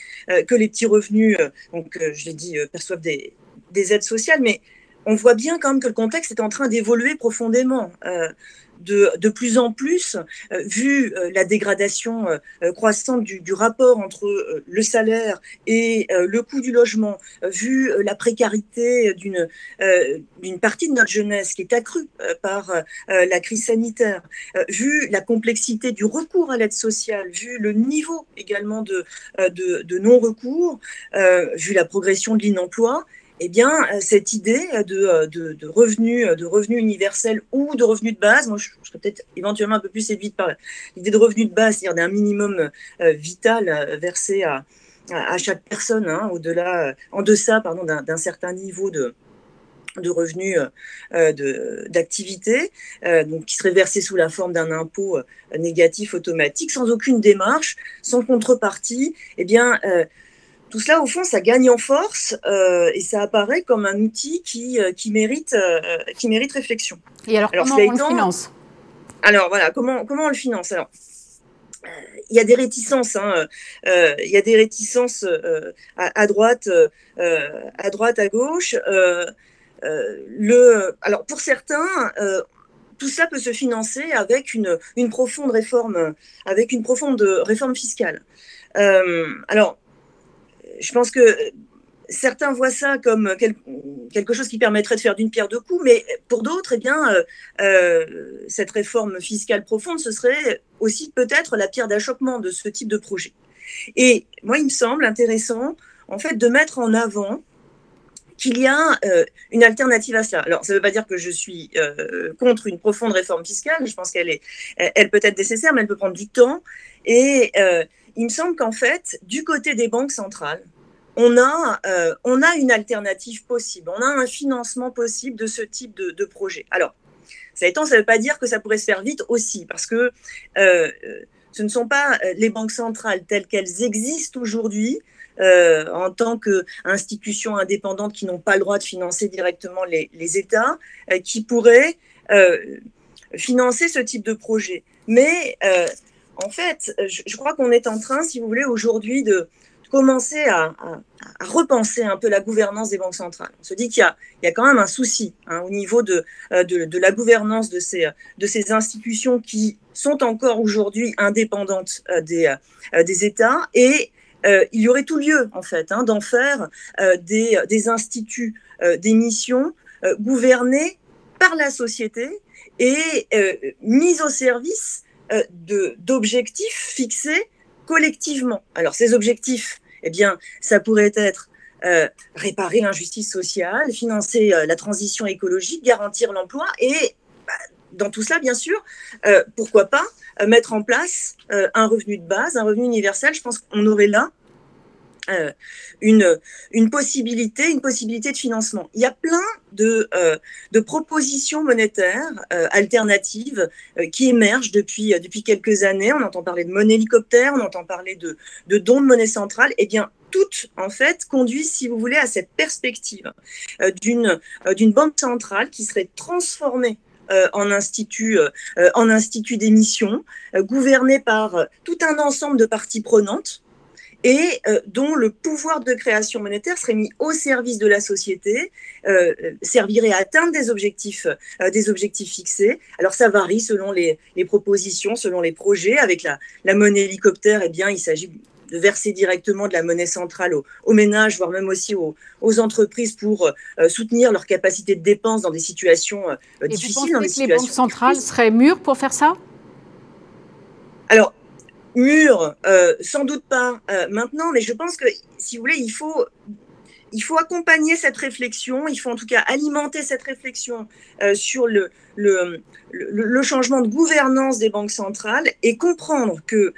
S7: que les petits revenus, je l'ai dit, perçoivent des aides sociales, mais on voit bien quand même que le contexte est en train d'évoluer profondément. De plus en plus, vu la dégradation croissante du rapport entre le salaire et le coût du logement, vu la précarité d'une partie de notre jeunesse qui est accrue par la crise sanitaire, vu la complexité du recours à l'aide sociale, vu le niveau également de non-recours, vu la progression de l'inemploi, eh bien, cette idée de revenu universel ou de revenu de base, moi je serais peut-être éventuellement un peu plus séduite par l'idée de revenu de base, c'est-à-dire d'un minimum vital versé à chaque personne, hein, en deçà d'un certain niveau de revenus d'activité, donc qui serait versé sous la forme d'un impôt négatif automatique, sans aucune démarche, sans contrepartie. Eh bien, tout cela, au fond, ça gagne en force et ça apparaît comme un outil qui mérite réflexion.
S1: Et alors comment on le finance ?
S7: Alors voilà, comment on le finance ? Alors, il y a des réticences, il y a des réticences à droite, à gauche. Alors pour certains, tout ça peut se financer avec une profonde réforme, fiscale. Alors, je pense que certains voient ça comme quelque chose qui permettrait de faire d'une pierre deux coups, mais pour d'autres, eh bien, cette réforme fiscale profonde, ce serait aussi peut-être la pierre d'achoppement de ce type de projet. Et moi, il me semble intéressant, en fait, de mettre en avant qu'il y a une alternative à cela. Alors, ça ne veut pas dire que je suis contre une profonde réforme fiscale. Je pense elle peut être nécessaire, mais elle peut prendre du temps. Et il me semble qu'en fait, du côté des banques centrales, on a une alternative possible. On a un financement possible de ce type de projet. Alors, ça ne veut pas dire que ça pourrait se faire vite aussi, parce que ce ne sont pas les banques centrales telles qu'elles existent aujourd'hui, en tant qu'institutions indépendantes qui n'ont pas le droit de financer directement les États, qui pourraient financer ce type de projet. Mais en fait, je crois qu'on est en train, si vous voulez, aujourd'hui de commencer à repenser un peu la gouvernance des banques centrales. On se dit qu'il y a quand même un souci au niveau de la gouvernance de ces institutions qui sont encore aujourd'hui indépendantes des États, et il y aurait tout lieu, en fait, d'en faire des instituts d'émission gouvernés par la société et mis au service d'objectifs fixés collectivement. Alors, ces objectifs, eh bien, ça pourrait être réparer l'injustice sociale, financer la transition écologique, garantir l'emploi et, dans tout cela, bien sûr, pourquoi pas mettre en place un revenu de base, un revenu universel. Je pense qu'on aurait là une possibilité de financement. Il y a plein de propositions monétaires alternatives qui émergent depuis quelques années. On entend parler de monnaie hélicoptère, on entend parler de dons de monnaie centrale. Eh bien, toutes, en fait, conduisent, si vous voulez, à cette perspective d'une banque centrale qui serait transformée en institut d'émission, gouverné par tout un ensemble de parties prenantes, et dont le pouvoir de création monétaire serait mis au service de la société, servirait à atteindre des objectifs fixés. Alors ça varie selon les propositions, selon les projets. Avec la monnaie hélicoptère, eh bien, il s'agit de verser directement de la monnaie centrale aux ménages, voire même aussi aux entreprises pour soutenir leur capacité de dépense dans des situations difficiles.
S1: Et vous pensez que les banques centrales seraient mûres pour faire ça ?
S7: Alors, mûres, sans doute pas maintenant, mais je pense que, si vous voulez, il faut il faut accompagner cette réflexion, il faut en tout cas alimenter cette réflexion sur le changement de gouvernance des banques centrales et comprendre que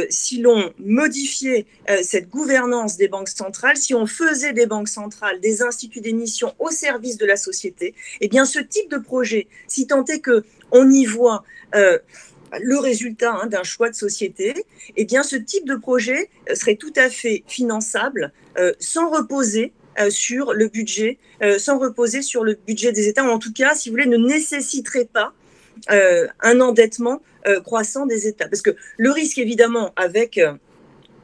S7: si l'on modifiait cette gouvernance des banques centrales, si on faisait des banques centrales des instituts d'émission au service de la société, eh bien ce type de projet, si tant est qu'on y voit le résultat d'un choix de société, eh bien ce type de projet serait tout à fait finançable sans reposer sur le budget, des États, ou en tout cas, si vous voulez, ne nécessiterait pas un endettement croissant des États. Parce que le risque, évidemment, avec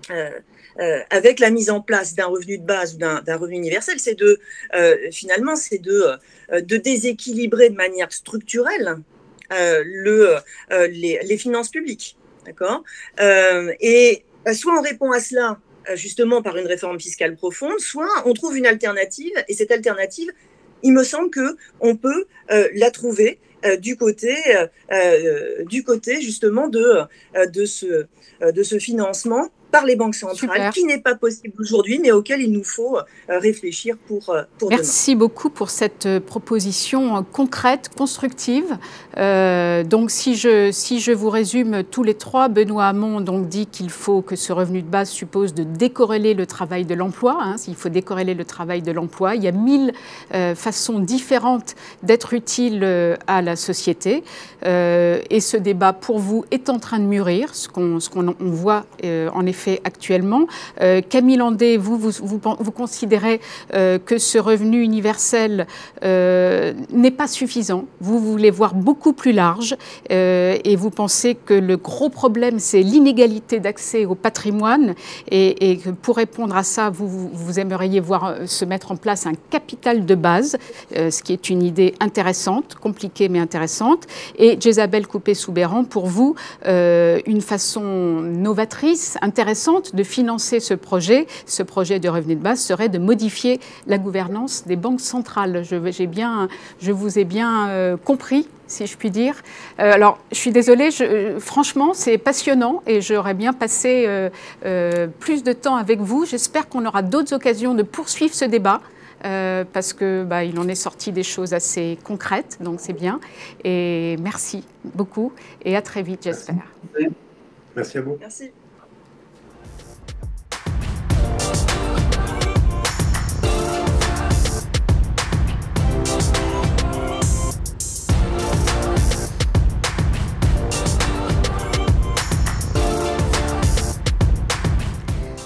S7: la mise en place d'un revenu de base ou d'un revenu universel, c'est finalement de déséquilibrer de manière structurelle les finances publiques. D'accord ? Et soit on répond à cela justement par une réforme fiscale profonde, soit on trouve une alternative, et cette alternative, il me semble qu'on peut la trouver du côté justement de ce financement par les banques centrales. Super. Qui n'est pas possible aujourd'hui, mais auquel il nous faut réfléchir pour
S1: Merci
S7: demain.
S1: beaucoup pour cette proposition concrète, constructive. Donc, si je vous résume tous les trois, Benoît Hamon donc dit qu'il faut que ce revenu de base suppose de décorréler le travail de l'emploi. Il faut décorréler le travail de l'emploi. Il y a 1000 façons différentes d'être utile à la société. Et ce débat, pour vous, est en train de mûrir, ce qu'on voit en effet actuellement. Camille Landais, vous considérez que ce revenu universel n'est pas suffisant. Vous voulez voir beaucoup plus large et vous pensez que le gros problème, c'est l'inégalité d'accès au patrimoine et que pour répondre à ça, vous aimeriez voir se mettre en place un capital de base, ce qui est une idée intéressante, compliquée mais intéressante. Et Djezabel Coupé-Soubeyran, pour vous, une façon novatrice, intéressante de financer ce projet de revenu de base serait de modifier la gouvernance des banques centrales. Je vous ai bien compris, si je puis dire. Alors, je suis désolée, franchement, c'est passionnant et j'aurais bien passé plus de temps avec vous. J'espère qu'on aura d'autres occasions de poursuivre ce débat. Parce qu'il en est sorti des choses assez concrètes, donc c'est bien. Et merci beaucoup et à très vite, j'espère.
S5: Merci à vous.
S7: Merci.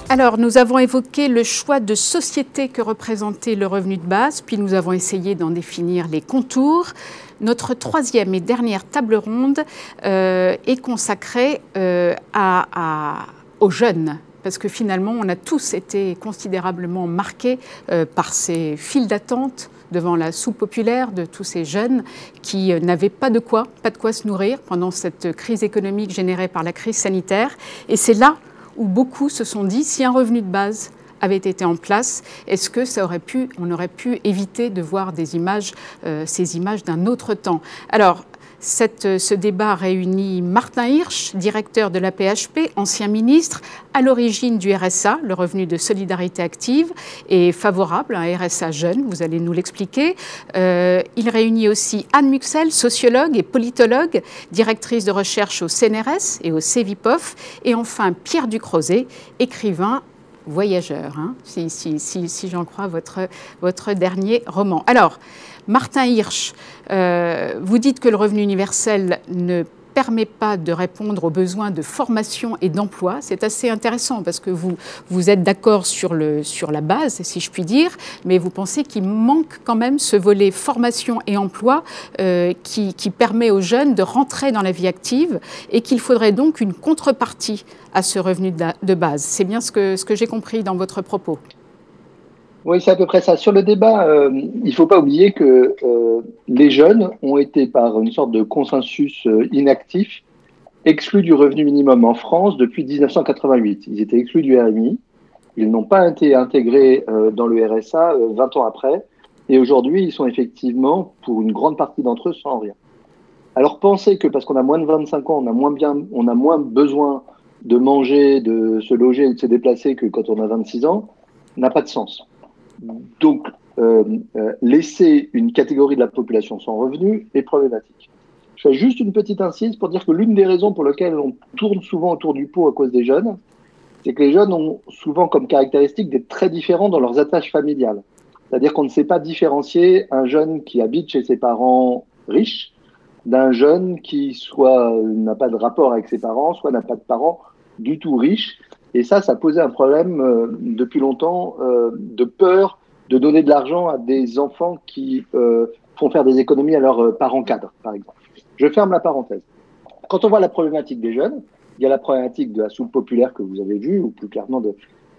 S1: Alors, nous avons évoqué le choix de société que représentait le revenu de base, puis nous avons essayé d'en définir les contours. Notre troisième et dernière table ronde est consacrée aux jeunes, parce que finalement, on a tous été considérablement marqués par ces files d'attente devant la soupe populaire de tous ces jeunes qui n'avaient pas de quoi se nourrir pendant cette crise économique générée par la crise sanitaire. Et c'est là où beaucoup se sont dit, si un revenu de base avait été en place, est-ce que on aurait pu éviter de voir ces images d'un autre temps? Alors, ce débat réunit Martin Hirsch, directeur de la PHP, ancien ministre, à l'origine du RSA, le revenu de solidarité active, et favorable à un RSA jeune, vous allez nous l'expliquer. Il réunit aussi Anne Muxel, sociologue et politologue, directrice de recherche au CNRS et au CEVIPOF, et enfin Pierre Ducrozet, écrivain, voyageur, si j'en crois votre dernier roman. Alors, Martin Hirsch, vous dites que le revenu universel ne permet pas de répondre aux besoins de formation et d'emploi. C'est assez intéressant parce que vous êtes d'accord sur la base, si je puis dire, mais vous pensez qu'il manque quand même ce volet formation et emploi qui permet aux jeunes de rentrer dans la vie active et qu'il faudrait donc une contrepartie à ce revenu de base. C'est bien ce que j'ai compris dans votre propos.
S8: Oui, c'est à peu près ça. Sur le débat, il ne faut pas oublier que les jeunes ont été, par une sorte de consensus inactif, exclus du revenu minimum en France depuis 1988. Ils étaient exclus du RMI. Ils n'ont pas été intégrés dans le RSA 20 ans après. Et aujourd'hui, ils sont effectivement, pour une grande partie d'entre eux, sans rien. Alors, penser que parce qu'on a moins de 25 ans, on a moins besoin de manger, de se loger et de se déplacer que quand on a 26 ans, n'a pas de sens. Donc, laisser une catégorie de la population sans revenu est problématique. Je fais juste une petite incise pour dire que l'une des raisons pour lesquelles on tourne souvent autour du pot à cause des jeunes, c'est que les jeunes ont souvent comme caractéristique d'être très différents dans leurs attaches familiales. C'est-à-dire qu'on ne sait pas différencier un jeune qui habite chez ses parents riches d'un jeune qui soit n'a pas de rapport avec ses parents, soit n'a pas de parents du tout riches. Et ça posait un problème depuis longtemps de peur de donner de l'argent à des enfants qui font faire des économies à leurs parents cadres, par exemple. Je ferme la parenthèse. Quand on voit la problématique des jeunes, il y a la problématique de la soupe populaire que vous avez vue, ou plus clairement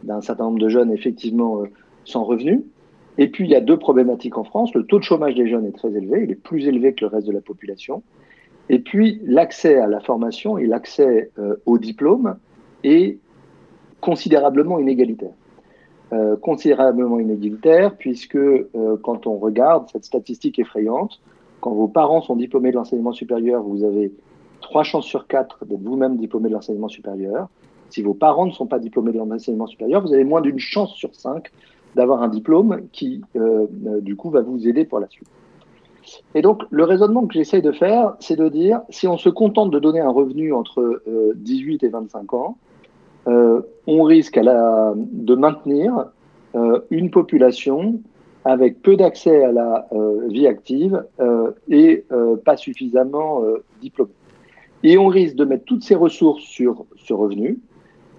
S8: d'un certain nombre de jeunes effectivement sans revenus. Et puis, il y a deux problématiques en France. Le taux de chômage des jeunes est très élevé, il est plus élevé que le reste de la population. Et puis, l'accès à la formation et l'accès au diplôme est considérablement inégalitaire. Considérablement inégalitaire, puisque quand on regarde cette statistique effrayante, quand vos parents sont diplômés de l'enseignement supérieur, vous avez 3 chances sur 4 d'être vous-même diplômé de l'enseignement supérieur. Si vos parents ne sont pas diplômés de l'enseignement supérieur, vous avez moins d'une chance sur 5 d'avoir un diplôme qui, du coup, va vous aider pour la suite. Et donc, le raisonnement que j'essaye de faire, c'est de dire, si on se contente de donner un revenu entre 18 et 25 ans, on risque de maintenir une population avec peu d'accès à la vie active et pas suffisamment diplômée. Et on risque de mettre toutes ces ressources sur ce revenu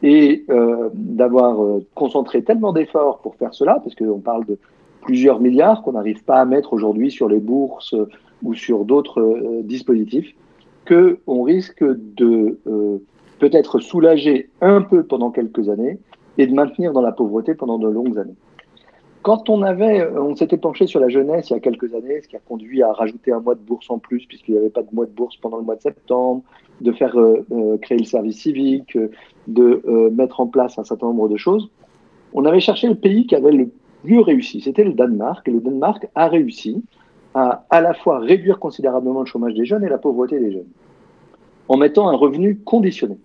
S8: et d'avoir concentré tellement d'efforts pour faire cela, parce qu'on parle de plusieurs milliards qu'on n'arrive pas à mettre aujourd'hui sur les bourses ou sur d'autres dispositifs, qu'on risque de peut-être soulager un peu pendant quelques années et de maintenir dans la pauvreté pendant de longues années. Quand on s'était penché sur la jeunesse il y a quelques années, ce qui a conduit à rajouter un mois de bourse en plus, puisqu'il n'y avait pas de mois de bourse pendant le mois de septembre, de faire créer le service civique, de mettre en place un certain nombre de choses, on avait cherché le pays qui avait le mieux réussi. C'était le Danemark, et le Danemark a réussi à la fois réduire considérablement le chômage des jeunes et la pauvreté des jeunes, en mettant un revenu conditionné.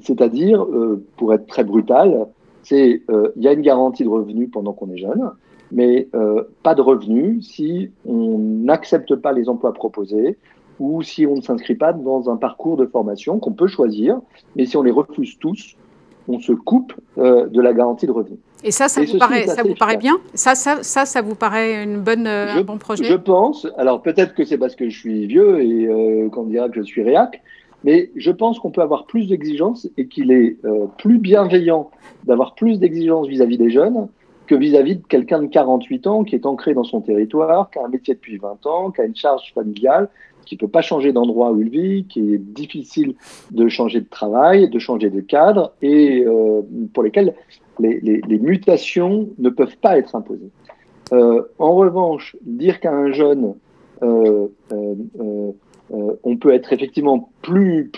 S8: C'est-à-dire, pour être très brutal, il y a une garantie de revenu pendant qu'on est jeune, mais pas de revenu si on n'accepte pas les emplois proposés ou si on ne s'inscrit pas dans un parcours de formation qu'on peut choisir, mais si on les refuse tous, on se coupe de la garantie de revenu.
S1: Et ça vous paraît bien? Ça vous paraît un bon projet?
S8: Je pense. Alors peut-être que c'est parce que je suis vieux et qu'on dira que je suis réac, mais je pense qu'on peut avoir plus d'exigences et qu'il est plus bienveillant d'avoir plus d'exigences vis-à-vis des jeunes que vis-à-vis de quelqu'un de 48 ans qui est ancré dans son territoire, qui a un métier depuis 20 ans, qui a une charge familiale, qui ne peut pas changer d'endroit où il vit, qui est difficile de changer de travail, de changer de cadre et pour lesquels les mutations ne peuvent pas être imposées. En revanche, dire qu'à un jeune, on peut être effectivement plus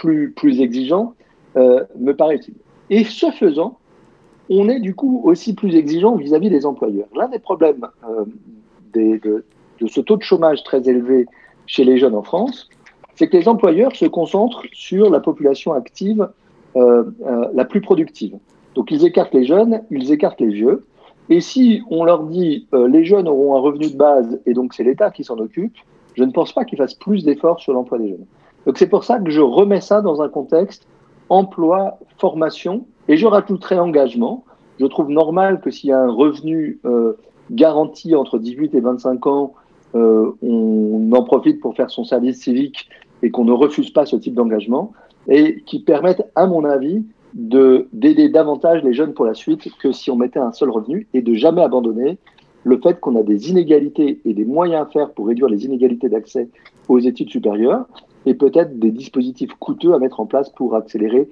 S8: exigeant, me paraît utile. Et ce faisant, on est du coup aussi plus exigeant vis-à-vis des employeurs. L'un des problèmes de ce taux de chômage très élevé chez les jeunes en France, c'est que les employeurs se concentrent sur la population active la plus productive. Donc ils écartent les jeunes, ils écartent les vieux. Et si on leur dit les jeunes auront un revenu de base et donc c'est l'État qui s'en occupe, je ne pense pas qu'ils fassent plus d'efforts sur l'emploi des jeunes. Donc c'est pour ça que je remets ça dans un contexte emploi, formation, et je rajouterai engagement. Je trouve normal que s'il y a un revenu garanti entre 18 et 25 ans, on en profite pour faire son service civique et qu'on ne refuse pas ce type d'engagement, et qui permettent, à mon avis, d'aider davantage les jeunes pour la suite que si on mettait un seul revenu, et de jamais abandonner le fait qu'on a des inégalités et des moyens à faire pour réduire les inégalités d'accès aux études supérieures, et peut-être des dispositifs coûteux à mettre en place pour accélérer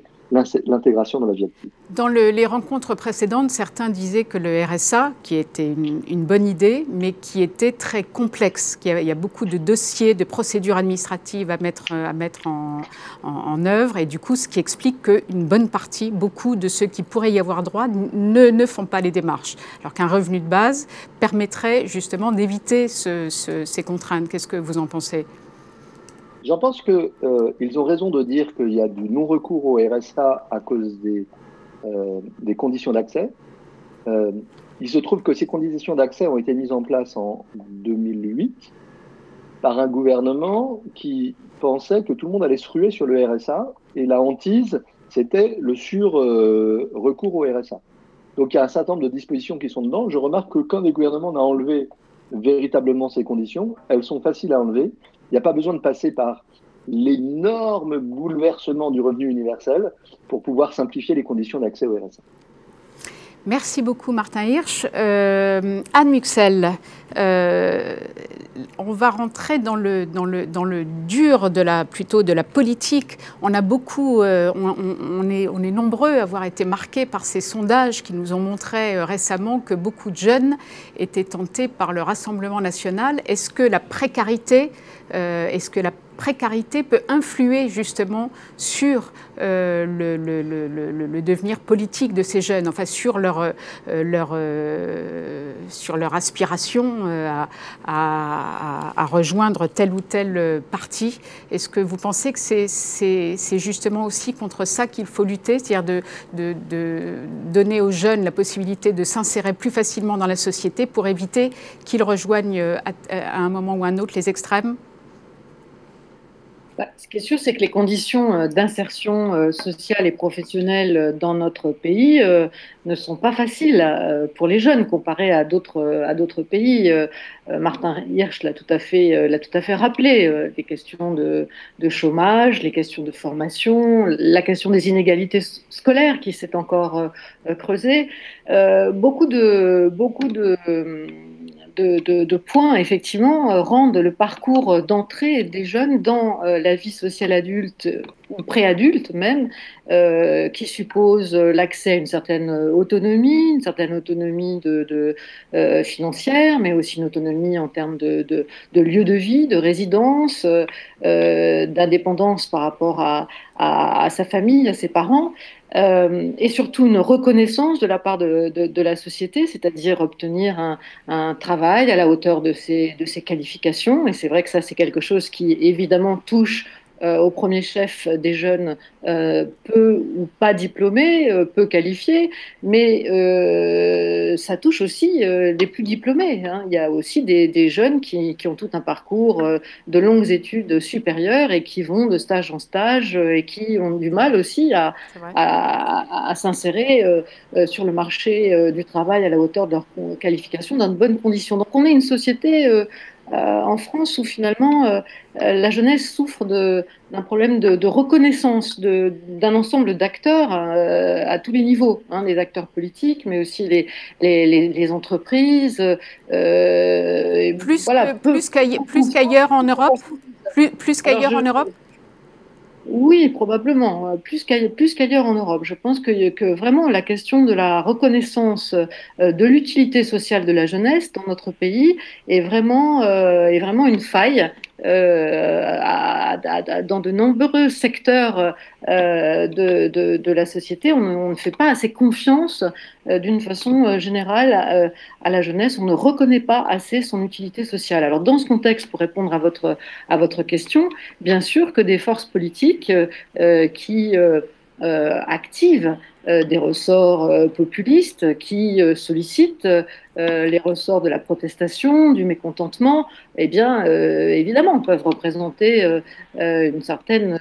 S8: l'intégration dans la vie active.
S1: Dans les rencontres précédentes, certains disaient que le RSA, qui était une bonne idée, mais qui était très complexe, qu'il y a beaucoup de dossiers, de procédures administratives à mettre en œuvre, et du coup, ce qui explique qu'une bonne partie, beaucoup de ceux qui pourraient y avoir droit, ne font pas les démarches. Alors qu'un revenu de base permettrait justement d'éviter ces contraintes. Qu'est-ce que vous en pensez ?
S8: J'en pense qu'ils ont raison de dire qu'il y a du non-recours au RSA à cause des conditions d'accès. Il se trouve que ces conditions d'accès ont été mises en place en 2008 par un gouvernement qui pensait que tout le monde allait se ruer sur le RSA, et la hantise, c'était le sur-recours au RSA. Donc il y a un certain nombre de dispositions qui sont dedans. Je remarque que quand le gouvernement a enlevé véritablement ces conditions, elles sont faciles à enlever. Il n'y a pas besoin de passer par l'énorme bouleversement du revenu universel pour pouvoir simplifier les conditions d'accès au RSA.
S1: Merci beaucoup Martin Hirsch. Anne Muxel, on va rentrer dans le dur plutôt de la politique. On a beaucoup, on est nombreux à avoir été marqués par ces sondages qui nous ont montré récemment que beaucoup de jeunes étaient tentés par le Rassemblement national. Est-ce que la précarité peut influer justement sur le devenir politique de ces jeunes, enfin sur leur aspiration à rejoindre tel ou tel parti? Est-ce que vous pensez que c'est justement aussi contre ça qu'il faut lutter, c'est-à-dire de donner aux jeunes la possibilité de s'insérer plus facilement dans la société pour éviter qu'ils rejoignent à un moment ou à un autre les extrêmes?
S9: Ce qui est sûr, c'est que les conditions d'insertion sociale et professionnelle dans notre pays ne sont pas faciles pour les jeunes comparées à d'autres pays. Martin Hirsch l'a tout à fait rappelé. Les questions de chômage, les questions de formation, la question des inégalités scolaires qui s'est encore creusée. Beaucoup de points, effectivement, rendent le parcours d'entrée des jeunes dans la vie sociale adulte ou préadulte même, qui suppose l'accès à une certaine autonomie financière, mais aussi une autonomie en termes de lieu de vie, de résidence, d'indépendance par rapport à sa famille, à ses parents. Et surtout une reconnaissance de la part de la société, c'est-à-dire obtenir un travail à la hauteur de ses qualifications. Et c'est vrai que ça, c'est quelque chose qui évidemment touche au premier chef des jeunes peu ou pas diplômés, peu qualifiés, mais ça touche aussi les plus diplômés. Hein. Il y a aussi des jeunes qui ont tout un parcours de longues études supérieures et qui vont de stage en stage et qui ont du mal aussi à s'insérer sur le marché du travail à la hauteur de leurs qualifications dans de bonnes conditions. Donc on est une société en France où finalement la jeunesse souffre d'un problème de reconnaissance d'un ensemble d'acteurs à tous les niveaux, hein, les acteurs politiques, mais aussi les entreprises.
S1: Plus qu'ailleurs en Europe. Plus qu'ailleurs en Europe.
S9: Oui, probablement, plus qu'ailleurs en Europe. Je pense que vraiment la question de la reconnaissance de l'utilité sociale de la jeunesse dans notre pays est vraiment une faille dans de nombreux secteurs de la société. On ne fait pas assez confiance d'une façon générale à la jeunesse. On ne reconnaît pas assez son utilité sociale. Alors dans ce contexte, pour répondre à votre question, bien sûr que des forces politiques qui activent des ressorts populistes, qui sollicitent les ressorts de la protestation, du mécontentement, eh bien, évidemment, peuvent représenter une certaine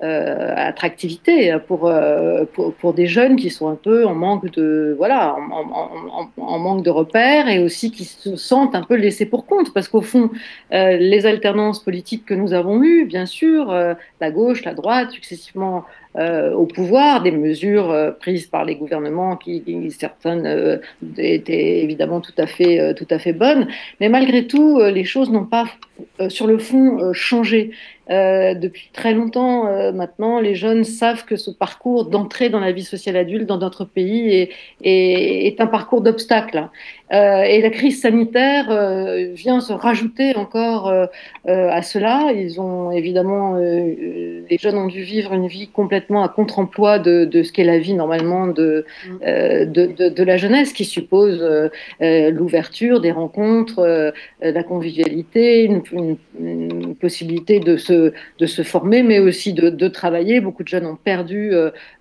S9: attractivité pour des jeunes qui sont un peu en manque de en manque de repères et aussi qui se sentent un peu laissés pour compte, parce qu'au fond les alternances politiques que nous avons eues, bien sûr, la gauche, la droite, successivement au pouvoir, des mesures prises par les gouvernements qui certaines étaient évidemment tout à fait bonnes, mais malgré tout les choses n'ont pas sur le fond changé. Depuis très longtemps maintenant, les jeunes savent que ce parcours d'entrée dans la vie sociale adulte dans notre pays est un parcours d'obstacles. Et la crise sanitaire vient se rajouter encore à cela. Ils ont évidemment, les jeunes ont dû vivre une vie complètement à contre-emploi de ce qu'est la vie normalement de la jeunesse, qui suppose l'ouverture, des rencontres, la convivialité, une possibilité de se de se former, mais aussi de travailler. Beaucoup de jeunes ont perdu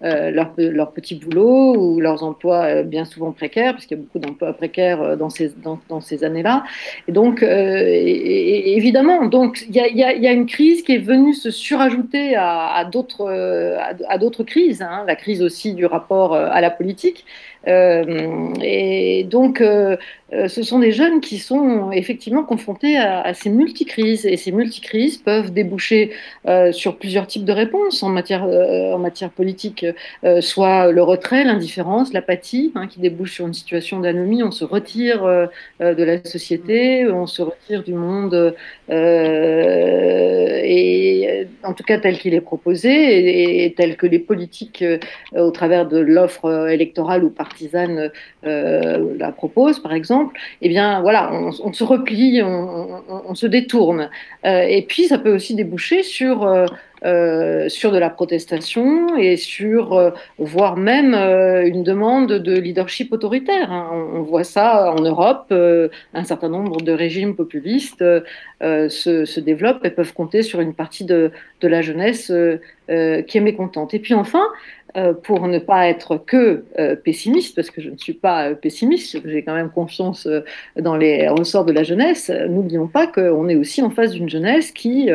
S9: leur petit boulot ou leurs emplois bien souvent précaires, puisqu'il y a beaucoup d'emplois précaires dans ces années-là. Et donc, évidemment, donc il y a une crise qui est venue se surajouter à d'autres crises, hein, la crise aussi du rapport à la politique. Et donc, ce sont des jeunes qui sont effectivement confrontés à ces multicrises. Et ces multicrises peuvent déboucher sur plusieurs types de réponses en matière politique, soit le retrait, l'indifférence, l'apathie, hein, qui débouche sur une situation d'anomie. On se retire de la société, on se retire du monde, et en tout cas tel qu'il est proposé et tel que les politiques, au travers de l'offre électorale ou partisane, la proposent, par exemple. Eh bien, voilà, on se replie, on se détourne. Et puis, ça peut aussi déboucher sur de la protestation et sur, voire même, une demande de leadership autoritaire, hein. On voit ça en Europe. Un certain nombre de régimes populistes se développent et peuvent compter sur une partie de la jeunesse qui est mécontente. Et puis enfin, pour ne pas être que pessimiste, parce que je ne suis pas pessimiste, j'ai quand même confiance dans les ressorts de la jeunesse, n'oublions pas qu'on est aussi en face d'une jeunesse qui,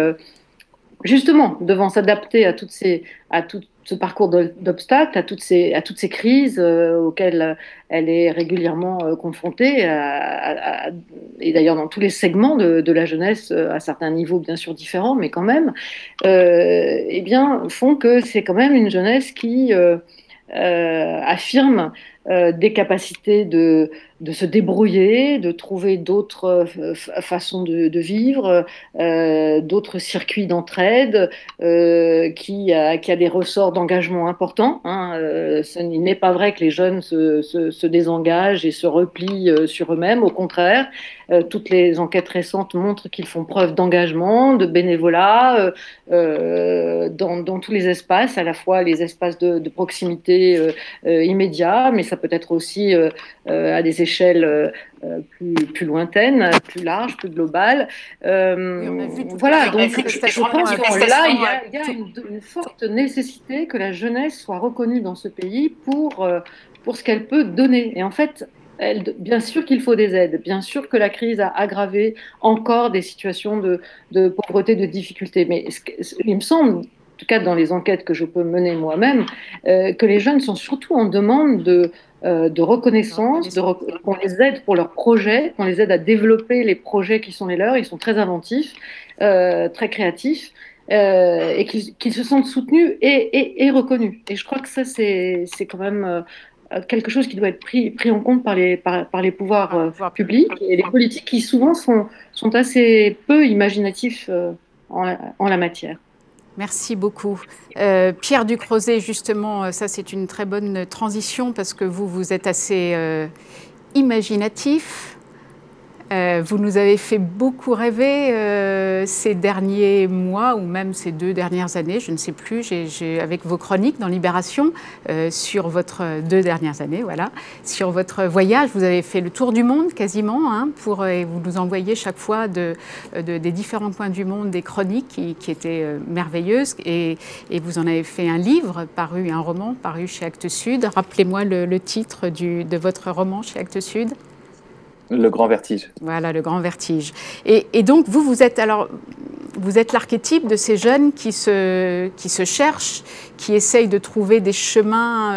S9: justement, devant s'adapter à tout ce parcours d'obstacles, à toutes ces crises auxquelles elle est régulièrement confrontée, et d'ailleurs dans tous les segments de la jeunesse, à certains niveaux bien sûr différents, mais quand même, eh bien, font que c'est quand même une jeunesse qui affirme des capacités de se débrouiller, de trouver d'autres façons de vivre, d'autres circuits d'entraide, qui a des ressorts d'engagement importants, hein. Il n'est pas vrai que les jeunes se désengagent et se replient sur eux-mêmes. Au contraire, toutes les enquêtes récentes montrent qu'ils font preuve d'engagement, de bénévolat, dans tous les espaces, à la fois les espaces de proximité immédiats, mais ça peut être aussi à des échelles plus lointaines, plus larges, plus globales. Voilà, donc je pense que là, il y a une forte nécessité que la jeunesse soit reconnue dans ce pays pour ce qu'elle peut donner. Et en fait, bien sûr qu'il faut des aides, bien sûr que la crise a aggravé encore des situations de pauvreté, de difficulté, mais il me semble, en tout cas dans les enquêtes que je peux mener moi-même, que les jeunes sont surtout en demande de reconnaissance, qu'on les aide pour leurs projets, qu'on les aide à développer les projets qui sont les leurs. Ils sont très inventifs, très créatifs, et qu'ils se sentent soutenus et reconnus. Et je crois que ça, c'est quand même quelque chose qui doit être pris en compte par les pouvoirs publics et les politiques qui souvent sont assez peu imaginatifs en la matière.
S1: Merci beaucoup. Pierre Ducrozet, justement, ça c'est une très bonne transition parce que vous êtes assez imaginatif. Vous nous avez fait beaucoup rêver ces derniers mois ou même ces 2 dernières années, je ne sais plus, avec vos chroniques dans Libération sur votre 2 dernières années, voilà, sur votre voyage. Vous avez fait le tour du monde quasiment, hein, et vous nous envoyez chaque fois des différents points du monde des chroniques qui étaient merveilleuses et vous en avez fait un livre paru, un roman paru chez Actes Sud. Rappelez-moi le titre de votre roman chez Actes Sud.
S10: Le Grand Vertige.
S1: Voilà, Le Grand Vertige. Et donc, vous êtes l'archétype de ces jeunes qui se cherchent, qui essayent de trouver des chemins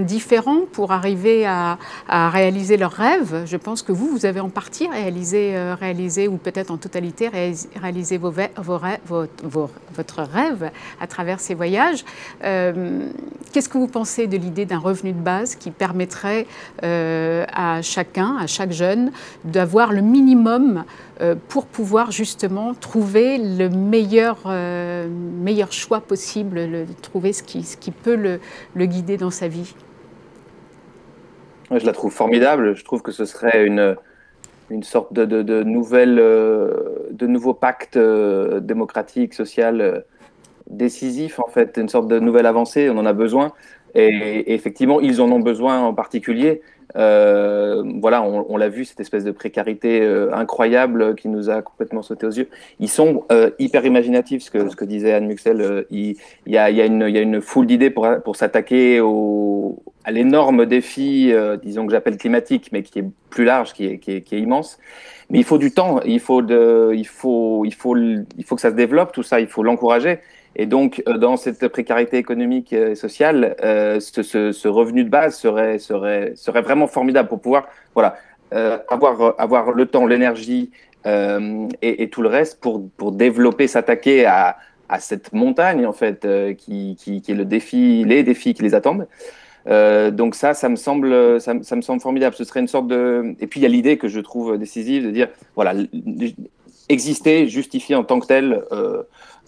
S1: différents pour arriver à réaliser leurs rêves. Je pense que vous avez en partie réalisé ou peut-être en totalité réalisé votre rêve à travers ces voyages. Qu'est-ce que vous pensez de l'idée d'un revenu de base qui permettrait à chaque jeune, d'avoir le minimum pour pouvoir justement trouver le meilleur choix possible, trouver ce qui peut le guider dans sa vie?
S10: Je la trouve formidable. Je trouve que ce serait une sorte de nouveau pacte démocratique, social décisif, en fait, une sorte de nouvelle avancée. On en a besoin. Et effectivement, ils en ont besoin en particulier. Voilà, on l'a vu, cette espèce de précarité incroyable qui nous a complètement sauté aux yeux. Ils sont hyper imaginatifs, ce que disait Anne Muxel. Il y a une foule d'idées pour s'attaquer à l'énorme défi, disons que j'appelle climatique, mais qui est plus large, qui est immense. Mais il faut du temps, il faut que ça se développe, tout ça, il faut l'encourager. Et donc, dans cette précarité économique et sociale, ce revenu de base serait vraiment formidable pour pouvoir avoir le temps, l'énergie et tout le reste pour développer, s'attaquer à cette montagne, en fait, qui est les défis qui les attendent. Donc ça me semble formidable. Ce serait une sorte de... Et puis, il y a l'idée que je trouve décisive de dire, voilà, exister, justifier en tant que tel...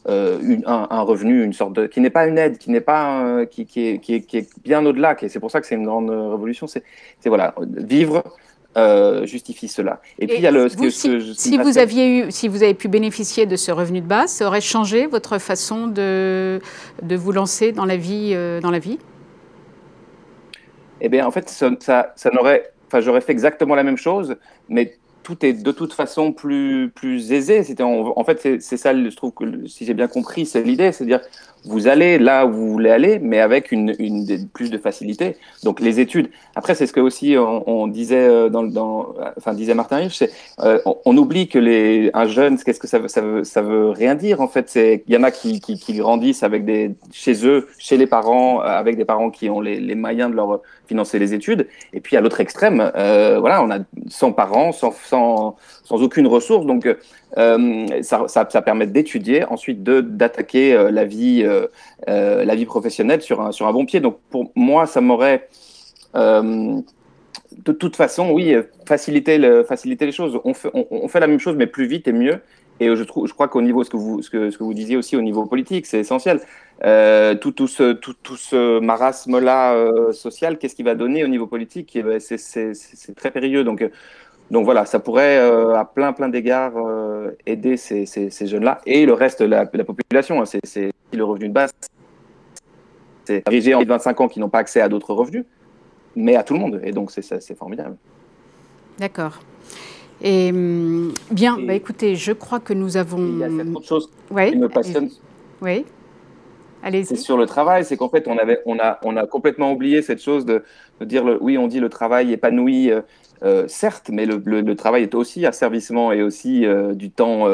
S10: un revenu, une sorte de, qui n'est pas une aide, qui n'est pas qui est bien au-delà. C'est pour ça que c'est une grande révolution. C'est voilà, vivre justifie cela. Et puis il y a
S1: si vous avez pu bénéficier de ce revenu de base, ça aurait changé votre façon de vous lancer dans la vie
S10: Eh bien, en fait, j'aurais fait exactement la même chose, mais tout est de toute façon plus aisé. En fait, c'est ça, je trouve que si j'ai bien compris, c'est l'idée, c'est-à-dire vous allez là où vous voulez aller, mais avec plus de facilité. Donc les études. Après, c'est ce que aussi on disait disait Martin Hirsch, on oublie que un jeune, qu'est-ce que ça veut rien dire en fait. Il y en a qui grandissent avec chez eux, chez les parents, avec des parents qui ont les moyens de leur financer les études. Et puis à l'autre extrême, voilà, on a 100 parents sans aucune ressource. Donc ça permet d'étudier, ensuite d'attaquer la vie professionnelle sur un bon pied. Donc pour moi, ça m'aurait de toute façon, oui, faciliter les choses. On fait la même chose, mais plus vite et mieux. Et je crois qu'au niveau, ce que vous disiez aussi au niveau politique, c'est essentiel. Tout ce marasme-là social, qu'est-ce qu'il va donner au niveau politique? C'est très périlleux. Donc voilà, ça pourrait à plein d'égards aider ces jeunes-là et le reste de la population. C'est le revenu de base. C'est dirigé en 25 ans qui n'ont pas accès à d'autres revenus, mais à tout le monde. Et donc c'est formidable.
S1: D'accord. Et bien, écoutez, je crois que nous avons...
S10: Il y a cette autre chose qui me passionne.
S1: Oui, allez-y.
S10: C'est sur le travail, c'est qu'en fait, on a complètement oublié cette chose de dire, oui, on dit le travail épanoui, certes, mais le travail est aussi asservissement et aussi du temps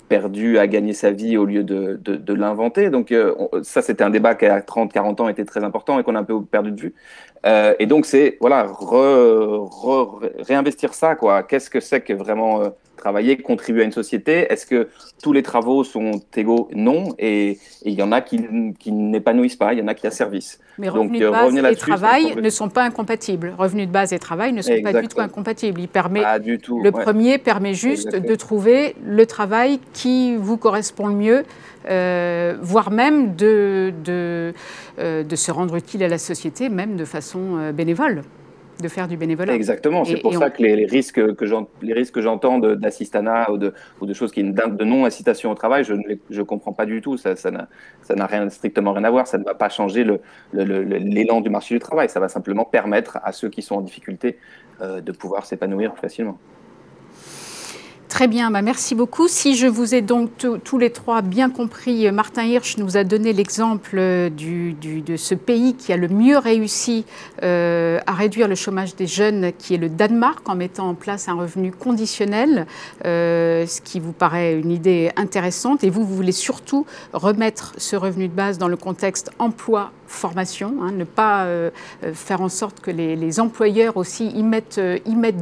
S10: perdu à gagner sa vie au lieu de l'inventer. Donc ça, c'était un débat qui, à 30-40 ans, était très important et qu'on a un peu perdu de vue. Et donc, c'est voilà, réinvestir ça, quoi. Qu'est-ce que c'est que vraiment travailler, contribuer à une société? Est-ce que tous les travaux sont égaux? Non. Et il y en a qui n'épanouissent pas, il y en a qui asservissent.
S1: Mais revenu de base et travail ne sont pas incompatibles. Revenu de base et travail ne sont pas du tout incompatibles. Premier permet juste de trouver le travail qui vous correspond le mieux, voire même de se rendre utile à la société, même de façon bénévole, de faire du bénévolat.
S10: Exactement, c'est pour ça que les risques que j'entends d'assistanat ou de choses de non-incitation au travail, je ne comprends pas du tout. Ça n'a strictement rien à voir. Ça ne va pas changer l'élan du marché du travail. Ça va simplement permettre à ceux qui sont en difficulté de pouvoir s'épanouir plus facilement.
S1: Très bien, merci beaucoup. Si je vous ai donc tous les trois bien compris, Martin Hirsch nous a donné l'exemple de ce pays qui a le mieux réussi à réduire le chômage des jeunes, qui est le Danemark, en mettant en place un revenu conditionnel, ce qui vous paraît une idée intéressante. Et vous voulez surtout remettre ce revenu de base dans le contexte emploi-formation, ne pas faire en sorte que les employeurs aussi y mettent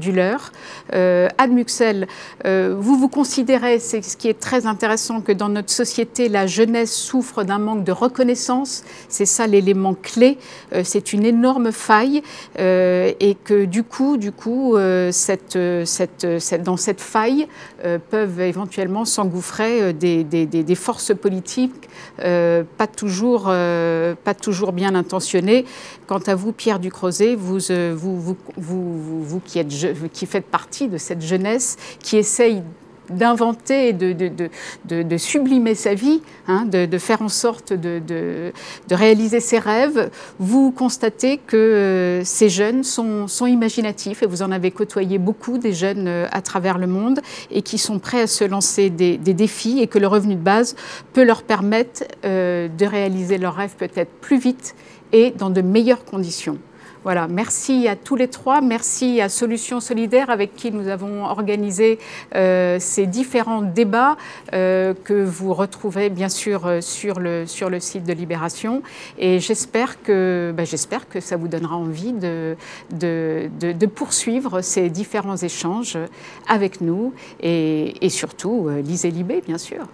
S1: du leur. Anne Muxel, vous considérez, c'est ce qui est très intéressant, que dans notre société, la jeunesse souffre d'un manque de reconnaissance. C'est ça l'élément clé. C'est une énorme faille et que du coup, dans cette faille peuvent éventuellement s'engouffrer des forces politiques pas toujours bien intentionnées. Quant à vous, Pierre Ducrozet, vous qui faites partie de cette jeunesse qui essaye d'inventer et de sublimer sa vie, hein, de faire en sorte de réaliser ses rêves, vous constatez que ces jeunes sont imaginatifs, et vous en avez côtoyé beaucoup, des jeunes à travers le monde, et qui sont prêts à se lancer des défis, et que le revenu de base peut leur permettre de réaliser leurs rêves peut-être plus vite et dans de meilleures conditions. Voilà, merci à tous les trois, merci à Solutions Solidaires avec qui nous avons organisé ces différents débats que vous retrouverez bien sûr sur le site de Libération, et j'espère que ça vous donnera envie de poursuivre ces différents échanges avec nous, et surtout lisez Libé bien sûr.